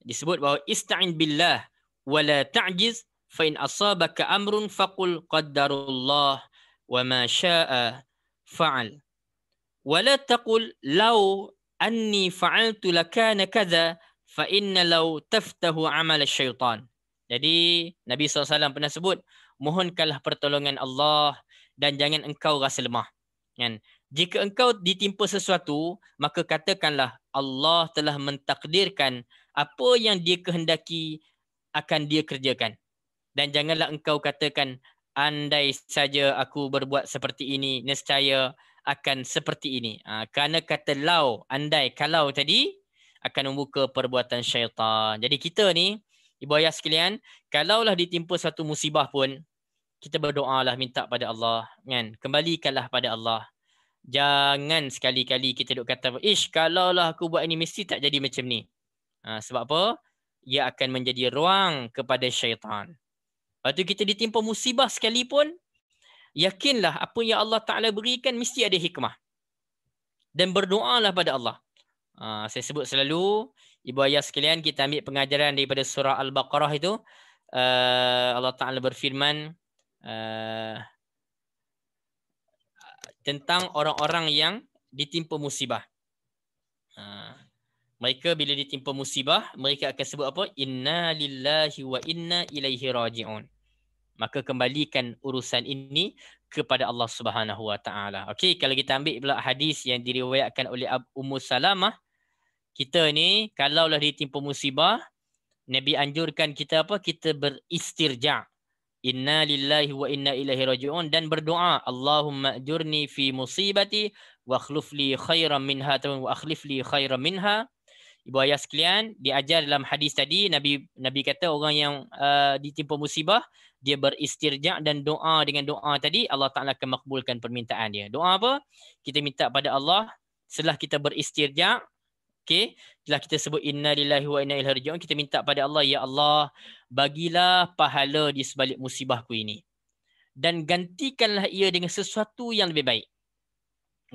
disebut bahawa ista'in billah wala ta'jiz fa in asabaka amrun faqul qaddarullah wa ma syaa fa'al wala taqul law anni fa'altu lakana kadza fa inna law taftahu amal syaitan. Jadi Nabi SAW pernah sebut, mohonkanlah pertolongan Allah dan jangan engkau rasa lemah. Kan? Jika engkau ditimpa sesuatu, maka katakanlah Allah telah mentakdirkan apa yang dia kehendaki akan dia kerjakan. Dan janganlah engkau katakan, andai saja aku berbuat seperti ini, nescaya akan seperti ini. Kerana kata lau, andai, kalau tadi akan membuka perbuatan syaitan. Jadi kita ni, ibu ayah sekalian, kalaulah ditimpa satu musibah pun, kita berdoalah, minta pada Allah. Kan? Kembalikanlah pada Allah. Jangan sekali-kali kita duk kata, kalaulah aku buat ini mesti tak jadi macam ni. Sebab apa? Ia akan menjadi ruang kepada syaitan. Lepas tu kita ditimpa musibah sekalipun, yakinlah apa yang Allah Ta'ala berikan mesti ada hikmah. Dan berdoalah pada Allah. Saya sebut selalu, ibu ayah sekalian, kita ambil pengajaran daripada surah Al-Baqarah itu. Allah Ta'ala berfirman, tentang orang-orang yang ditimpa musibah. Mereka bila ditimpa musibah, mereka akan sebut apa? Inna lillahi wa inna ilaihi raji'un. Maka kembalikan urusan ini kepada Allah Subhanahu wa taala. Okey, kalau kita ambil pula hadis yang diriwayatkan oleh Ummu Salamah, kita ni kalaulah ditimpa musibah, Nabi anjurkan kita apa? Kita beristirja'. Inna lillahi wa inna ilaihi raji'un, dan berdoa, Allahumma ajurni fi musibati wa akhlif li khairan minha wa akhlif li khairan minha. Ibu ayah sekalian, diajar dalam hadis tadi, Nabi kata orang yang ditimpa musibah, dia beristirja' dan doa dengan doa tadi, Allah Ta'ala akan makbulkan permintaan dia. Doa apa? Kita minta pada Allah, setelah kita beristirja', okay, setelah kita sebut inna lillahi wa inna ilaihi raji'un, kita minta pada Allah, ya Allah, bagilah pahala di sebalik musibahku ini. Dan gantikanlah ia dengan sesuatu yang lebih baik.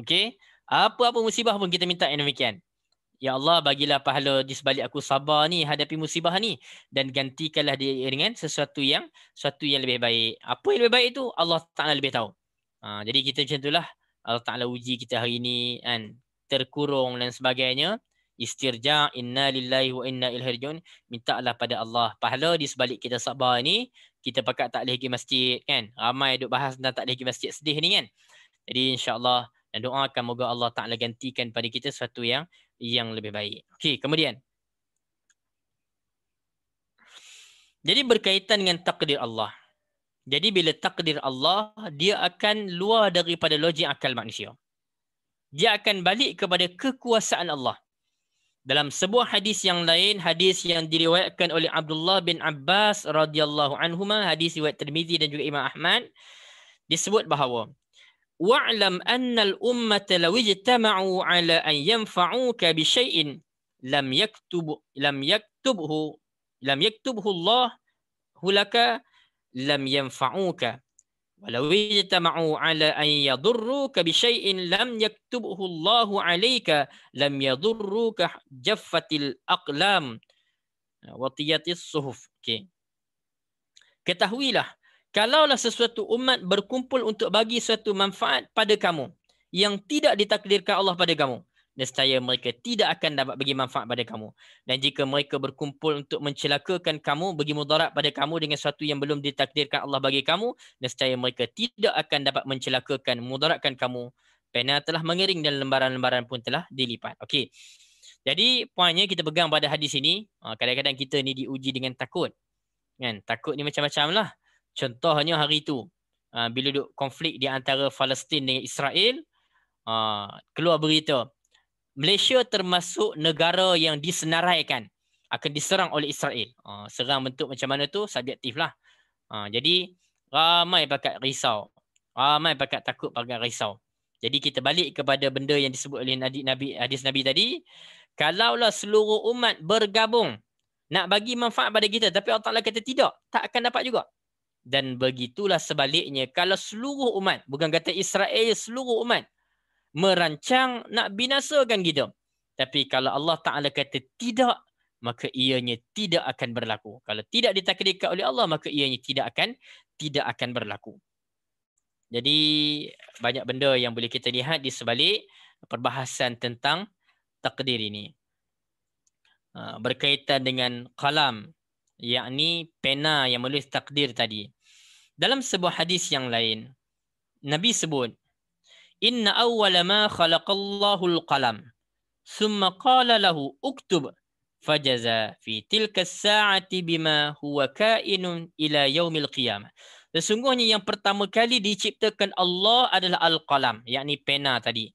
Okay? Apa-apa musibah pun kita minta yang demikian. Ya Allah, bagilah pahala di sebalik aku sabar ni, hadapi musibah ni. Dan gantikanlah dia dengan sesuatu yang lebih baik. Apa yang lebih baik itu, Allah Ta'ala lebih tahu. Jadi kita macam itulah, Allah Ta'ala uji kita hari ni, kan, terkurung dan sebagainya. Istirja', inna lillahi wa inna ilaihi raji'un. Mintalah pada Allah pahala di sebalik kita sabar ni. Kita pakat tak boleh pergi masjid, kan. Ramai duk bahas tentang tak boleh pergi masjid sedih ni, kan. Jadi insya-Allah, dan doakan moga Allah Ta'ala gantikan pada kita sesuatu yang lebih baik. Okey, kemudian. Jadi berkaitan dengan takdir Allah. Jadi bila takdir Allah, dia akan luar daripada logik akal manusia. Dia akan balik kepada kekuasaan Allah. Dalam sebuah hadis yang lain, hadis yang diriwayatkan oleh Abdullah bin Abbas radhiyallahu anhuma, hadis riwayat Tirmizi dan juga Imam Ahmad, disebut bahawa wa'lam anna al-ummata law ijtama'u 'ala an yanfa'uka bi syai'in lam yaktubhu Allah laka lam yanfa'uka Walau ijtama'u ala an yadurruka bi syai'in lam yaktubhu Allahu 'alaika lam yadurruka jaffatil aqlam wa tiyatis suhuf. Okey. Ketahuilah, kalaulah sesuatu umat berkumpul untuk bagi suatu manfaat pada kamu yang tidak ditakdirkan Allah pada kamu, nescaya mereka tidak akan dapat bagi manfaat pada kamu. Dan jika mereka berkumpul untuk mencelakakan kamu, bagi mudarat pada kamu dengan sesuatu yang belum ditakdirkan Allah bagi kamu, nescaya mereka tidak akan dapat mencelakakan, mudaratkan kamu. Pena telah mengering dan lembaran-lembaran pun telah dilipat. Okey. Jadi poinnya kita pegang pada hadis ini, kadang-kadang kita ni diuji dengan takut. Kan? Takut ni macam-macam lah. Contohnya hari itu, bila duk konflik di antara Palestin dengan Israel, keluar berita Malaysia termasuk negara yang disenaraikan akan diserang oleh Israel. Serang bentuk macam mana tu subjektif lah. Jadi ramai pakat risau. Ramai pakat takut, pakat risau. Jadi kita balik kepada benda yang disebut oleh hadis Nabi tadi. Kalaulah seluruh umat bergabung nak bagi manfaat pada kita, tapi Allah Ta'ala kata tidak, tak akan dapat juga. Dan begitulah sebaliknya. Kalau seluruh umat, bukan kata Israel, seluruh umat merancang nak binasakan kita, tapi kalau Allah Ta'ala kata tidak, maka ianya tidak akan berlaku. Kalau tidak ditakdirkan oleh Allah, maka ianya tidak akan berlaku. Jadi banyak benda yang boleh kita lihat di sebalik perbahasan tentang takdir ini. Berkaitan dengan qalam, yakni pena yang menulis takdir tadi. Dalam sebuah hadis yang lain, Nabi sebut, Inna awwala ma khalaqallahu al-qalam, thumma qala lahu uktub, fajaza fi tilka as-sa'ati bima huwa kainun ila yaumil qiyamah. Sesungguhnya yang pertama kali diciptakan Allah adalah al-qalam, yakni pena tadi,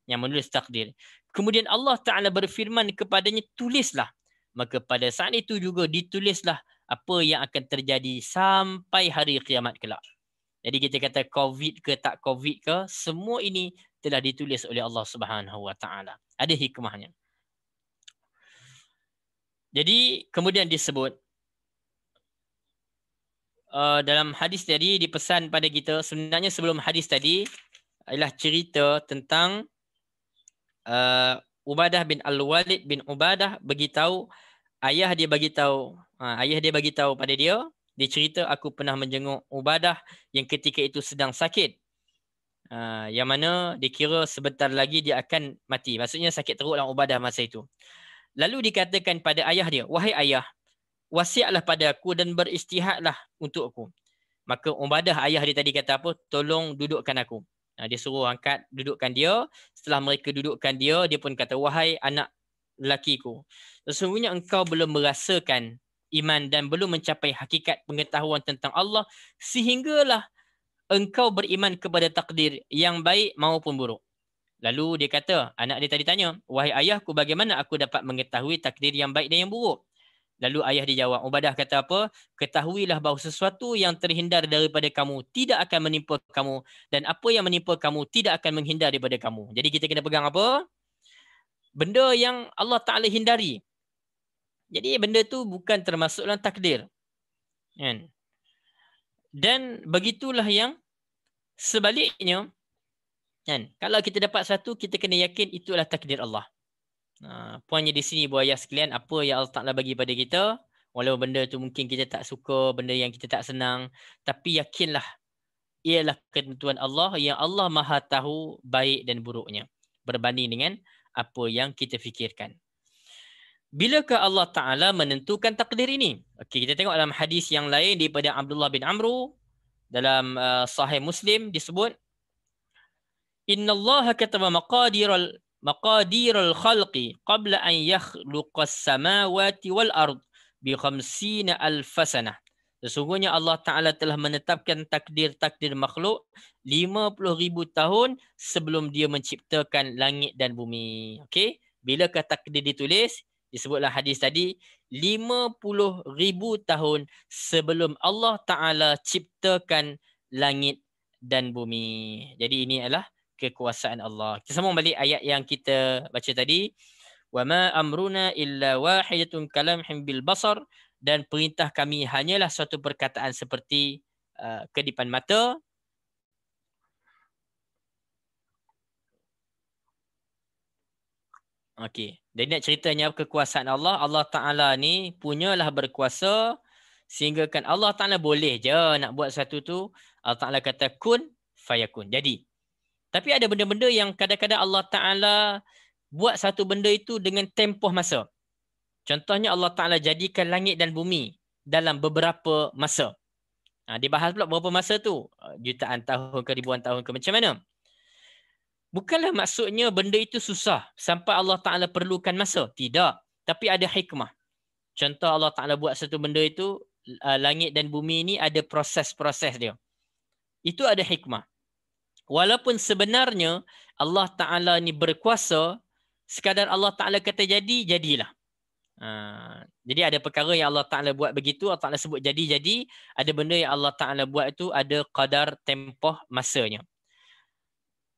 yang menulis takdir. Kemudian Allah Ta'ala berfirman kepadanya, tulislah. Maka pada saat itu juga ditulislah apa yang akan terjadi sampai hari kiamat kelak. Jadi kita kata COVID ke tak COVID ke, semua ini telah ditulis oleh Allah Subhanahu Wa Ta'ala. Ada hikmahnya. Jadi kemudian disebut dalam hadis tadi dipesan pada kita, sebenarnya sebelum hadis tadi ialah cerita tentang Ubadah bin Al-Walid bin Ubadah beritahu ayah dia beritahu pada dia. Dia cerita, aku pernah menjenguk Ubadah yang ketika itu sedang sakit. Yang mana dikira sebentar lagi dia akan mati. Maksudnya sakit teruk dalam Ubadah masa itu. Lalu dikatakan pada ayah dia, wahai ayah, wasiatlah pada aku dan beristihadlah untuk aku. Maka Ubadah ayah dia tadi kata apa? Tolong dudukkan aku. Dia suruh angkat, dudukkan dia. Setelah mereka dudukkan dia, dia pun kata, wahai anak lelakiku, sesungguhnya engkau belum merasakan iman dan belum mencapai hakikat pengetahuan tentang Allah sehinggalah engkau beriman kepada takdir yang baik maupun buruk. Lalu dia kata, anak dia tadi tanya, wahai ayahku, bagaimana aku dapat mengetahui takdir yang baik dan yang buruk? Lalu ayah dia jawab, Ubadah kata apa? Ketahuilah bahawa sesuatu yang terhindar daripada kamu tidak akan menimpa kamu, dan apa yang menimpa kamu tidak akan menghindar daripada kamu. Jadi kita kena pegang apa? Benda yang Allah Ta'ala hindari. Jadi benda tu bukan termasuk dalam takdir. Kan? Dan begitulah yang sebaliknya. Kan? Kalau kita dapat satu, kita kena yakin itulah takdir Allah. Poinnya di sini buaya sekalian, apa yang Allah Ta'ala bagi pada kita, walau benda tu mungkin kita tak suka, benda yang kita tak senang, tapi yakinlah ialah ketentuan Allah yang Allah Maha tahu baik dan buruknya berbanding dengan apa yang kita fikirkan. Bilakah Allah Ta'ala menentukan takdir ini? Okey, kita tengok dalam hadis yang lain daripada Abdullah bin Amru dalam Sahih Muslim disebut, Inna Allah kataba maqadiral khalqi qabla an yakhluqas samawati wal ard bi 50,000 sanah. Sesungguhnya Allah Ta'ala telah menetapkan takdir-takdir makhluk 50,000 tahun sebelum dia menciptakan langit dan bumi. Okey, bilakah takdir ditulis? Disebutlah hadis tadi 50,000 tahun sebelum Allah Ta'ala ciptakan langit dan bumi. Jadi ini adalah kekuasaan Allah. Kita sambung balik ayat yang kita baca tadi. Wa ma amruna illa wahidatun kalamhim bil basar, dan perintah kami hanyalah suatu perkataan seperti kedipan mata. Okey. Jadi nak ceritanya kekuasaan Allah, Allah Ta'ala ni punyalah berkuasa sehingga kan Allah Ta'ala boleh je nak buat satu tu. Allah Ta'ala kata kun fayakun. Jadi. Tapi ada benda-benda yang kadang-kadang Allah Ta'ala buat satu benda itu dengan tempoh masa. Contohnya Allah Ta'ala jadikan langit dan bumi dalam beberapa masa. Dibahas pula berapa masa tu? Jutaan tahun ke ribuan tahun ke macam mana? Bukanlah maksudnya benda itu susah sampai Allah Ta'ala perlukan masa. Tidak. Tapi ada hikmah. Contoh Allah Ta'ala buat satu benda itu, langit dan bumi ini ada proses-proses dia. Itu ada hikmah. Walaupun sebenarnya Allah Ta'ala ni berkuasa, sekadar Allah Ta'ala kata jadi, jadilah. Jadi ada perkara yang Allah Ta'ala buat begitu, Allah Ta'ala sebut jadi. Ada benda yang Allah Ta'ala buat itu ada qadar tempoh masanya.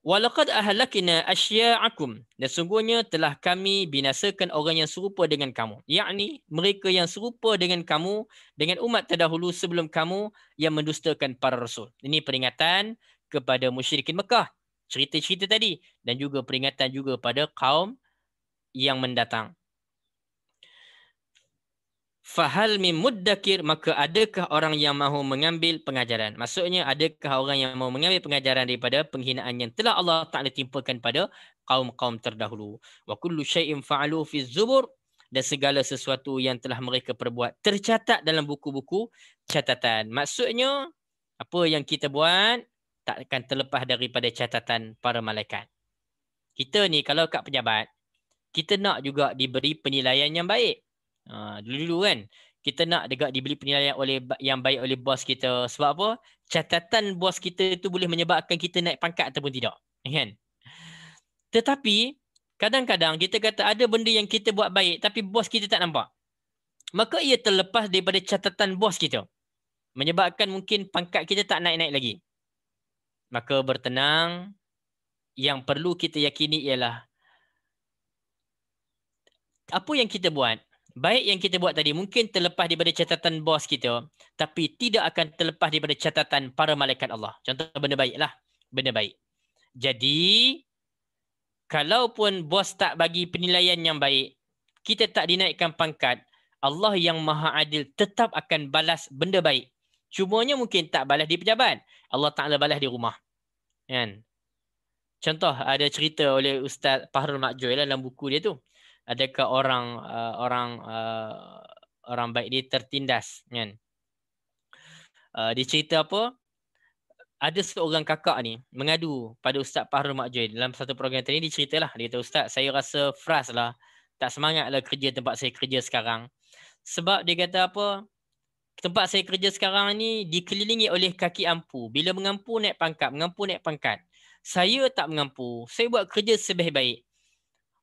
Walaqad ahlakna asya'akum, dan sungguhnya telah kami binasakan orang yang serupa dengan kamu, yakni mereka yang serupa dengan kamu, dengan umat terdahulu sebelum kamu yang mendustakan para rasul. Ini peringatan kepada musyrikin Mekah, cerita-cerita tadi, dan juga peringatan juga pada kaum yang mendatang. Fahal min muddakir, maka adakah orang yang mahu mengambil pengajaran? Maksudnya adakah orang yang mahu mengambil pengajaran daripada penghinaan yang telah Allah Ta'ala timpakan pada kaum-kaum terdahulu. Wa kullu syai'in fa'alu fi zubur, dan segala sesuatu yang telah mereka perbuat tercatat dalam buku-buku catatan. Maksudnya apa yang kita buat tak akan terlepas daripada catatan para malaikat. Kita ni kalau kat pejabat, kita nak juga diberi penilaian yang baik. Dulu-dulu kan kita nak juga diberi penilaian yang baik oleh bos kita. Sebab apa? Catatan bos kita itu boleh menyebabkan kita naik pangkat ataupun tidak, kan? Tetapi kadang-kadang kita kata ada benda yang kita buat baik tapi bos kita tak nampak, maka ia terlepas daripada catatan bos kita, menyebabkan mungkin pangkat kita tak naik-naik lagi. Maka bertenang, yang perlu kita yakini ialah apa yang kita buat, baik yang kita buat tadi mungkin terlepas daripada catatan bos kita, tapi tidak akan terlepas daripada catatan para malaikat Allah. Contoh benda baik lah. Benda baik. Jadi, kalaupun bos tak bagi penilaian yang baik, kita tak dinaikkan pangkat, Allah yang maha adil tetap akan balas benda baik. Cumanya mungkin tak balas di pejabat. Allah Ta'ala balas di rumah. Kan? Contoh, ada cerita oleh Ustaz Fahrul Makjoy dalam buku dia tu. Adakah orang baik dia tertindas, kan? Dia cerita apa? Ada seorang kakak ni mengadu pada Ustaz Fahrul Makjoy dalam satu program tadi. Dia ceritalah, dia kata, Ustaz, saya rasa frust lah, tak semangat lah kerja tempat saya kerja sekarang. Sebab dia kata apa? Tempat saya kerja sekarang ni dikelilingi oleh kaki ampu. Bila mengampu naik pangkat, mengampu naik pangkat. Saya tak mengampu. Saya buat kerja sebaik-baik.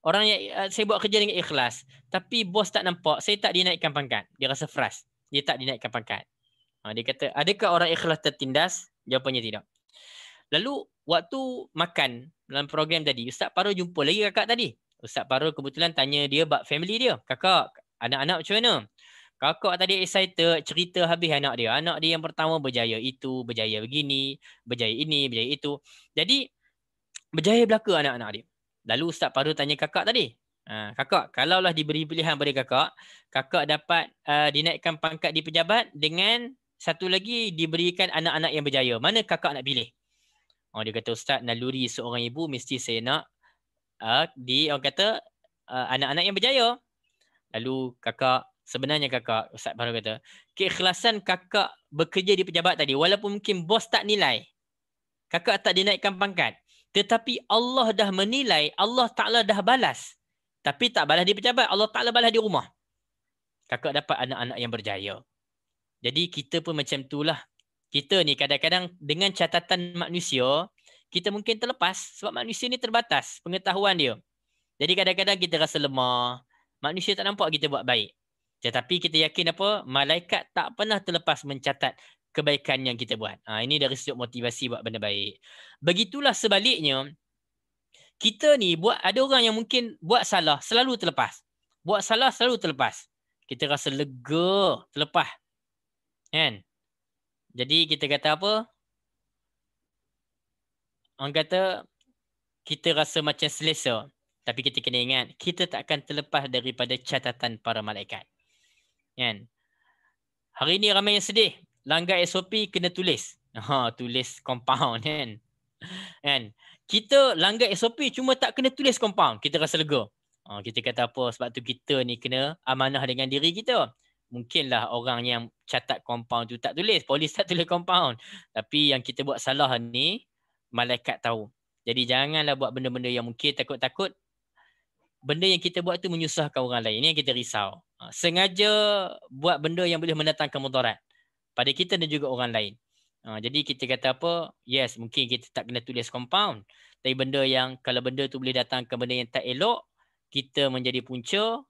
Orang yang saya buat kerja dengan ikhlas, tapi bos tak nampak, saya tak dinaikkan pangkat. Dia rasa frust. Dia tak dinaikkan pangkat. Dia kata, adakah orang ikhlas tertindas? Jawapannya tidak. Lalu waktu makan dalam program tadi, Ustaz Fahrul jumpa lagi kakak tadi. Ustaz Fahrul kebetulan tanya dia bab family dia. Kakak, anak-anak macam mana? Kakak tadi excited, cerita habis anak dia. Anak dia yang pertama berjaya itu, berjaya begini, berjaya ini, berjaya itu. Jadi, berjaya belaka anak-anak dia. Lalu Ustaz Fahrul tanya kakak tadi. Kakak, kalaulah diberi pilihan pada kakak, kakak dapat dinaikkan pangkat di pejabat dengan satu lagi diberikan anak-anak yang berjaya. Mana kakak nak pilih? Dia kata, Ustaz, naluri seorang ibu mesti saya nak orang kata anak-anak yang berjaya. Lalu kakak, sebenarnya kakak, Ustaz Fahrul kata, keikhlasan kakak bekerja di pejabat tadi, walaupun mungkin bos tak nilai, kakak tak dinaikkan pangkat, tetapi Allah dah menilai, Allah Ta'ala dah balas. Tapi tak balas di pejabat, Allah Ta'ala balas di rumah. Kakak dapat anak-anak yang berjaya. Jadi kita pun macam itulah. Kita ni kadang-kadang dengan catatan manusia, kita mungkin terlepas sebab manusia ni terbatas pengetahuan dia. Jadi kadang-kadang kita rasa lemah. Manusia tak nampak kita buat baik. Tetapi kita yakin apa? Malaikat tak pernah terlepas mencatat kebaikan yang kita buat. Ini dari sudut motivasi buat benda baik. Begitulah sebaliknya, kita ni ada orang yang mungkin buat salah selalu terlepas. Buat salah selalu terlepas. Kita rasa lega terlepas. Kan? Jadi kita kata apa? Orang kata kita rasa macam selesa. Tapi kita kena ingat, kita tak akan terlepas daripada catatan para malaikat. Kan? Hari ni ramai yang sedih. Langgar SOP kena tulis. Tulis compound kan. Kan? Kita langgar SOP cuma tak kena tulis compound. Kita rasa lega. Kita kata apa? Sebab tu kita ni kena amanah dengan diri kita. Mungkinlah orang yang catat compound tu tak tulis. Polis tak tulis compound. Tapi yang kita buat salah ni, malaikat tahu. Jadi janganlah buat benda-benda yang mungkin takut-takut. Benda yang kita buat tu menyusahkan orang lain. Ini yang kita risau. Sengaja buat benda yang boleh mendatangkan mudarat pada kita dan juga orang lain. Jadi kita kata apa? Yes, mungkin kita tak kena tulis compound. Tapi benda yang, kalau benda tu boleh datangkan benda yang tak elok, kita menjadi punca,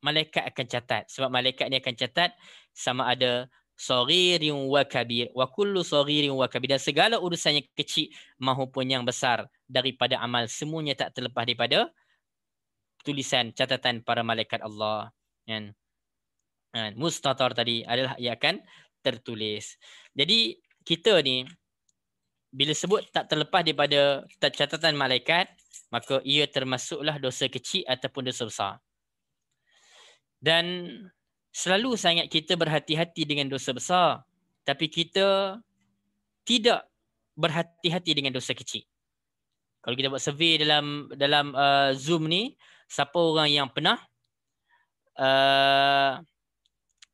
malaikat akan catat. Sebab malaikat ni akan catat sama ada saghirin wa kabir. Wa kullu saghirin wa kabir. Dan segala urusan yang kecil maupun yang besar daripada amal, semuanya tak terlepas daripada tulisan catatan para malaikat Allah. Kan? Mustatar tadi adalah ia akan tertulis. Jadi kita ni bila sebut tak terlepas daripada catatan malaikat, maka ia termasuklah dosa kecil ataupun dosa besar. Dan selalu sangat kita berhati-hati dengan dosa besar, tapi kita tidak berhati-hati dengan dosa kecil. Kalau kita buat survey dalam Zoom ni, siapa orang yang pernah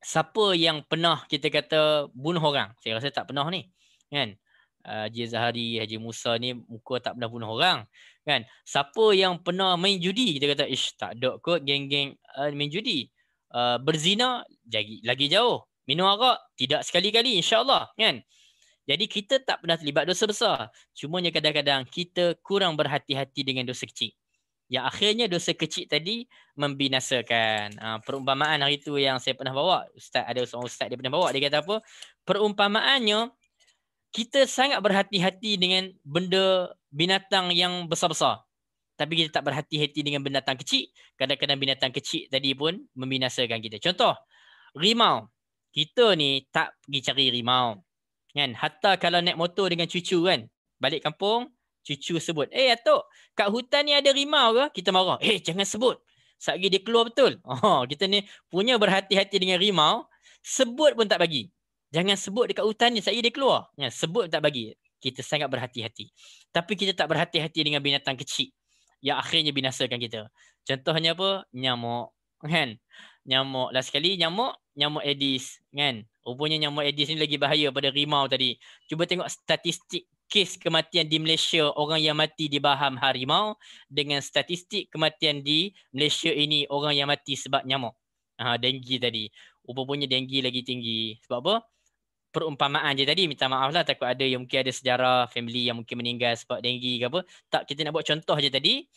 siapa yang pernah kita kata bunuh orang? Saya rasa tak pernah ni, kan? Haji Zahari, Haji Musa ni muka tak pernah bunuh orang, kan? Siapa yang pernah main judi? Kita kata ish, tak ada kot geng-geng main judi. Berzina lagi jauh. Minum arak tidak sekali-kali, insya-Allah, kan? Jadi kita tak pernah terlibat dosa besar. Cumanya kadang-kadang kita kurang berhati-hati dengan dosa kecil. Yang akhirnya dosa kecil tadi membinasakan. Perumpamaan hari tu yang saya pernah bawa, ada seorang ustaz dia pernah bawa, dia kata apa? Perumpamaannya, kita sangat berhati-hati dengan benda binatang yang besar-besar. Tapi kita tak berhati-hati dengan binatang kecil. Kadang-kadang binatang kecil tadi pun membinasakan kita. Contoh, rimau. Kita ni tak pergi cari rimau. Kan? Hatta kalau naik motor dengan cucu kan, balik kampung, cucu sebut, atuk, kat hutan ni ada rimau ke? Kita marah. Jangan sebut. Satgi dia keluar betul. Kita ni punya berhati-hati dengan rimau, sebut pun tak bagi. Jangan sebut dekat hutan ni, satgi dia keluar. Sebut tak bagi. Kita sangat berhati-hati. Tapi kita tak berhati-hati dengan binatang kecil yang akhirnya binasakan kita. Contohnya apa? Nyamuk. Kan? Nyamuk. Last sekali nyamuk Aedes. Kan? Rupanya nyamuk Aedes ni lagi bahaya pada rimau tadi. Cuba tengok statistik kes kematian di Malaysia, orang yang mati di baham harimau, dengan statistik kematian di Malaysia ini, orang yang mati sebab nyamuk. Denggi tadi. Rupanya denggi lagi tinggi. Sebab apa? Perumpamaan je tadi, minta maaf lah, takut ada yang mungkin ada sejarah family yang mungkin meninggal sebab denggi ke apa. Tak, kita nak buat contoh je tadi.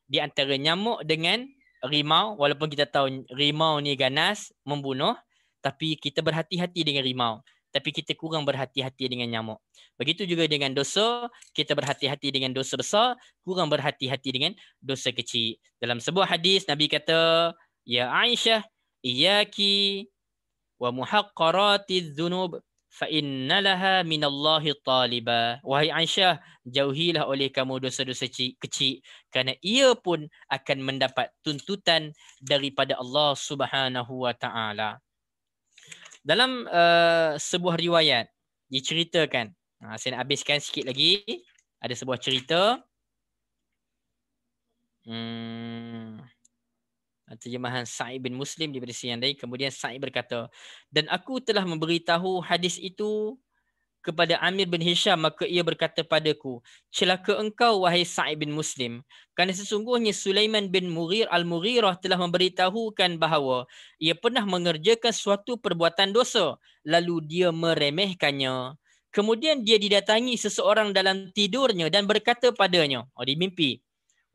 Di antara nyamuk dengan rimau, walaupun kita tahu rimau ni ganas, membunuh, tapi kita berhati-hati dengan rimau. Tapi kita kurang berhati-hati dengan nyamuk. Begitu juga dengan dosa, kita berhati-hati dengan dosa besar, kurang berhati-hati dengan dosa kecil. Dalam sebuah hadis, Nabi kata, Ya Aisyah, iyaki wa muhaqqaratiz dzunub fa innalaha minallahi taliba. Wahai Aisyah, jauhilah oleh kamu dosa-dosa kecil, kerana ia pun akan mendapat tuntutan daripada Allah Subhanahu wa taala. Dalam sebuah riwayat diceritakan, saya nak habiskan sikit lagi, ada sebuah cerita. Terjemahan Sa'id bin Muslim daripada Sa'id lain. Kemudian Sa'id berkata, dan aku telah memberitahu hadis itu kepada Amir bin Hisham, maka ia berkata padaku, celaka engkau wahai Sa'id bin Muslim, kerana sesungguhnya Sulaiman bin Al-Mughirah telah memberitahukan bahawa ia pernah mengerjakan suatu perbuatan dosa, lalu dia meremehkannya. Kemudian dia didatangi seseorang dalam tidurnya dan berkata padanya, di mimpi,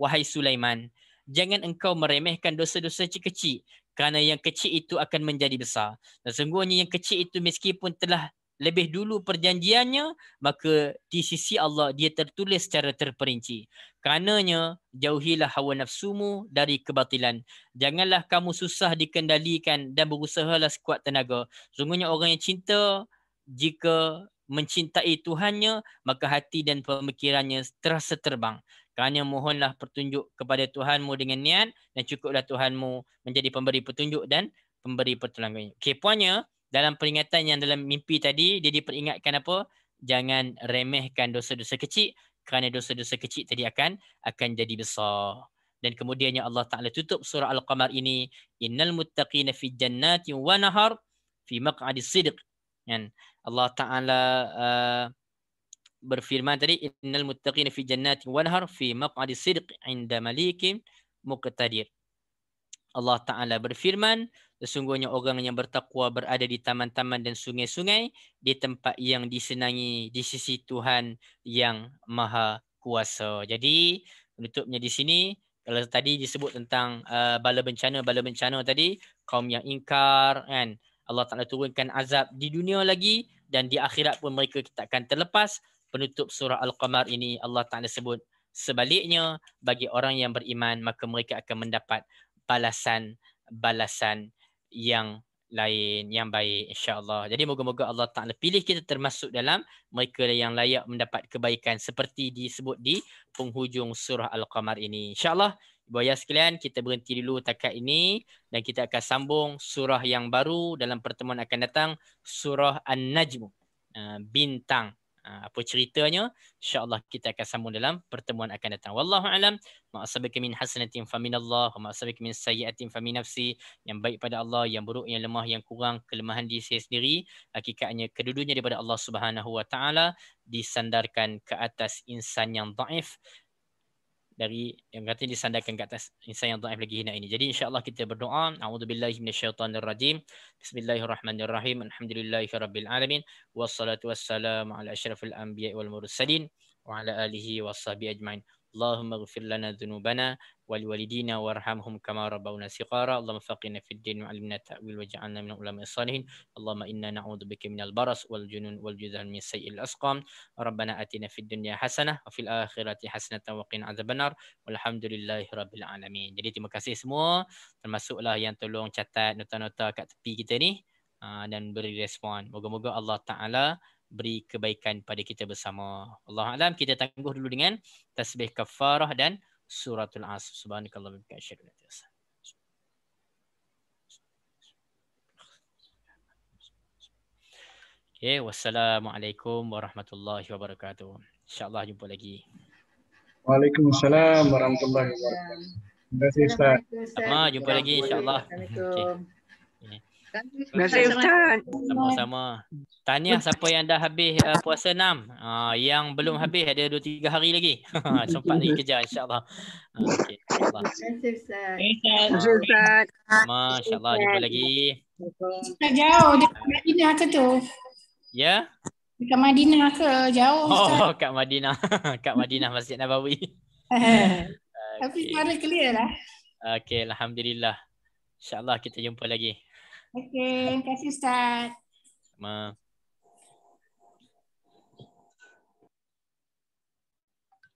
wahai Sulaiman, jangan engkau meremehkan dosa-dosa kecil, kerana yang kecil itu akan menjadi besar. Dan sesungguhnya yang kecil itu meskipun telah lebih dulu perjanjiannya, maka di sisi Allah dia tertulis secara terperinci. Karenanya jauhilah hawa nafsumu dari kebatilan. Janganlah kamu susah dikendalikan dan berusahalah sekuat tenaga. Sungguhnya orang yang cinta, jika mencintai Tuhannya, maka hati dan pemikirannya terasa terbang. Kerana mohonlah petunjuk kepada Tuhanmu dengan niat dan cukuplah Tuhanmu menjadi pemberi petunjuk dan pemberi pertolongan. Okey, puannya dalam peringatan yang dalam mimpi tadi, dia diperingatkan apa? Jangan remehkan dosa-dosa kecil kerana dosa-dosa kecil tadi akan jadi besar. Dan kemudiannya Allah Ta'ala tutup surah Al-Qamar ini, innal muttaqina fi jannatin wa nahar fi maq'adi sidq. Kan? Allah Ta'ala berfirman tadi, innal muttaqina fi jannatin wa nahar fi maq'adi sidq 'inda malikin muqtadir. Allah Ta'ala berfirman, sesungguhnya orang yang bertakwa berada di taman-taman dan sungai-sungai di tempat yang disenangi di sisi Tuhan yang Maha Kuasa. Jadi penutupnya di sini, kalau tadi disebut tentang bala bencana tadi, kaum yang ingkar kan, Allah Ta'ala turunkan azab di dunia lagi dan di akhirat pun mereka takkan terlepas. Penutup surah Al-Qamar ini Allah Ta'ala sebut sebaliknya, bagi orang yang beriman maka mereka akan mendapat balasan yang lain yang baik, insya-Allah. Jadi moga-moga Allah Ta'ala pilih kita termasuk dalam mereka yang layak mendapat kebaikan seperti disebut di penghujung surah Al-Qamar ini. Insya-Allah, Ibu ayah sekalian, kita berhenti dulu takat ini dan kita akan sambung surah yang baru dalam pertemuan akan datang, surah An-Najm, bintang. Apa ceritanya? InsyaAllah kita akan sambung dalam pertemuan akan datang. Wallahu a'lam. Ma asabaka min hasanatin fa min Allah, wa ma asabaka min sayyi'atin fa min nafsi. Yang baik pada Allah, yang buruk, yang lemah, yang kurang, kelemahan diri saya sendiri. Hakikatnya kedudukannya daripada Allah Subhanahu wa taala, disandarkan ke atas insan yang dhaif, dari yang katanya disandarkan ke atas insan yang dhaif lagi hina ini. Jadi insya-Allah kita berdoa, a'udzubillahi minasyaitonir rajim. Bismillahirrahmanirrahim. Alhamdulillahirabbil alamin. Wassalatu wassalamu ala asyrafil anbiya'i wal mursalin wa ala alihi washabihi ajmain. Allahumma ighfir lana dzunubana wal walidina warhamhum kama rabbawna shiqara. Allahumma faqihna fid din wa 'allimna ta'wil waj'alna minal ulama'i shalihin. Allahumma inna na'udzubika minal baras wal junun wal juzam min sayyi'il asqam. Rabbana atina fid dunya hasanah wa fil akhirati hasanatan wa qina adzabannar. Walhamdulillahirabbil alamin. Jadi terima kasih semua, termasuklah yang tolong catat nota-nota kat tepi kita ni dan beri respon. Moga-moga Allah Ta'ala beri kebaikan pada kita bersama. Allah Alam, kita tangguh dulu dengan tasbih kafarah dan suratul Asr. Subhanakallah wa bihamdika. Okay, wassalamualaikum warahmatullahi wabarakatuh. InsyaAllah jumpa lagi. Waalaikumsalam warahmatullahi wabarakatuh. Terima kasih Ustaz. Sama, jumpa lagi insyaAllah. Okay. Terima kasih Ustaz. Sama-sama. Tahniah siapa yang dah habis puasa 6. Yang belum habis ada 2-3 hari lagi. Sempat lagi kejar insya-Allah. Okey, insya-Allah. Terima kasih Ustaz. Masya-Allah, jumpa lagi. Tak jauh dekat Madinah ke tu? Ya? Dekat Madinah ke? Jauh Ustaz. Oh, kat Madinah. Kat Madinah Masjid Nabawi. Tapi suara clear lah. Okey, alhamdulillah. Insya-Allah kita jumpa lagi. Okey, terima kasih Ustaz. Ma.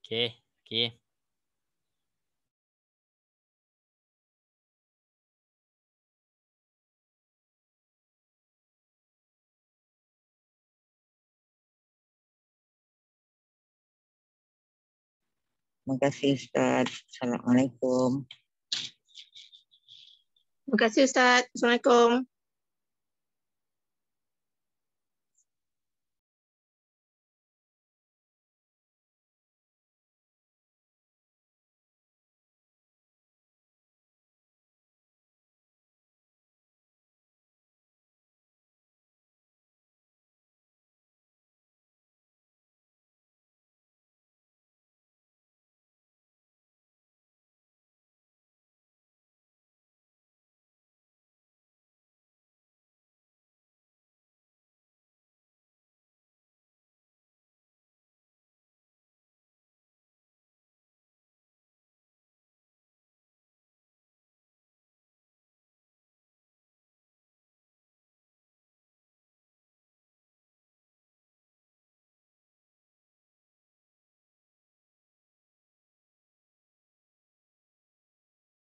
Okey, okey. Terima kasih Ustaz. Assalamualaikum. Terima kasih Ustaz. Assalamualaikum.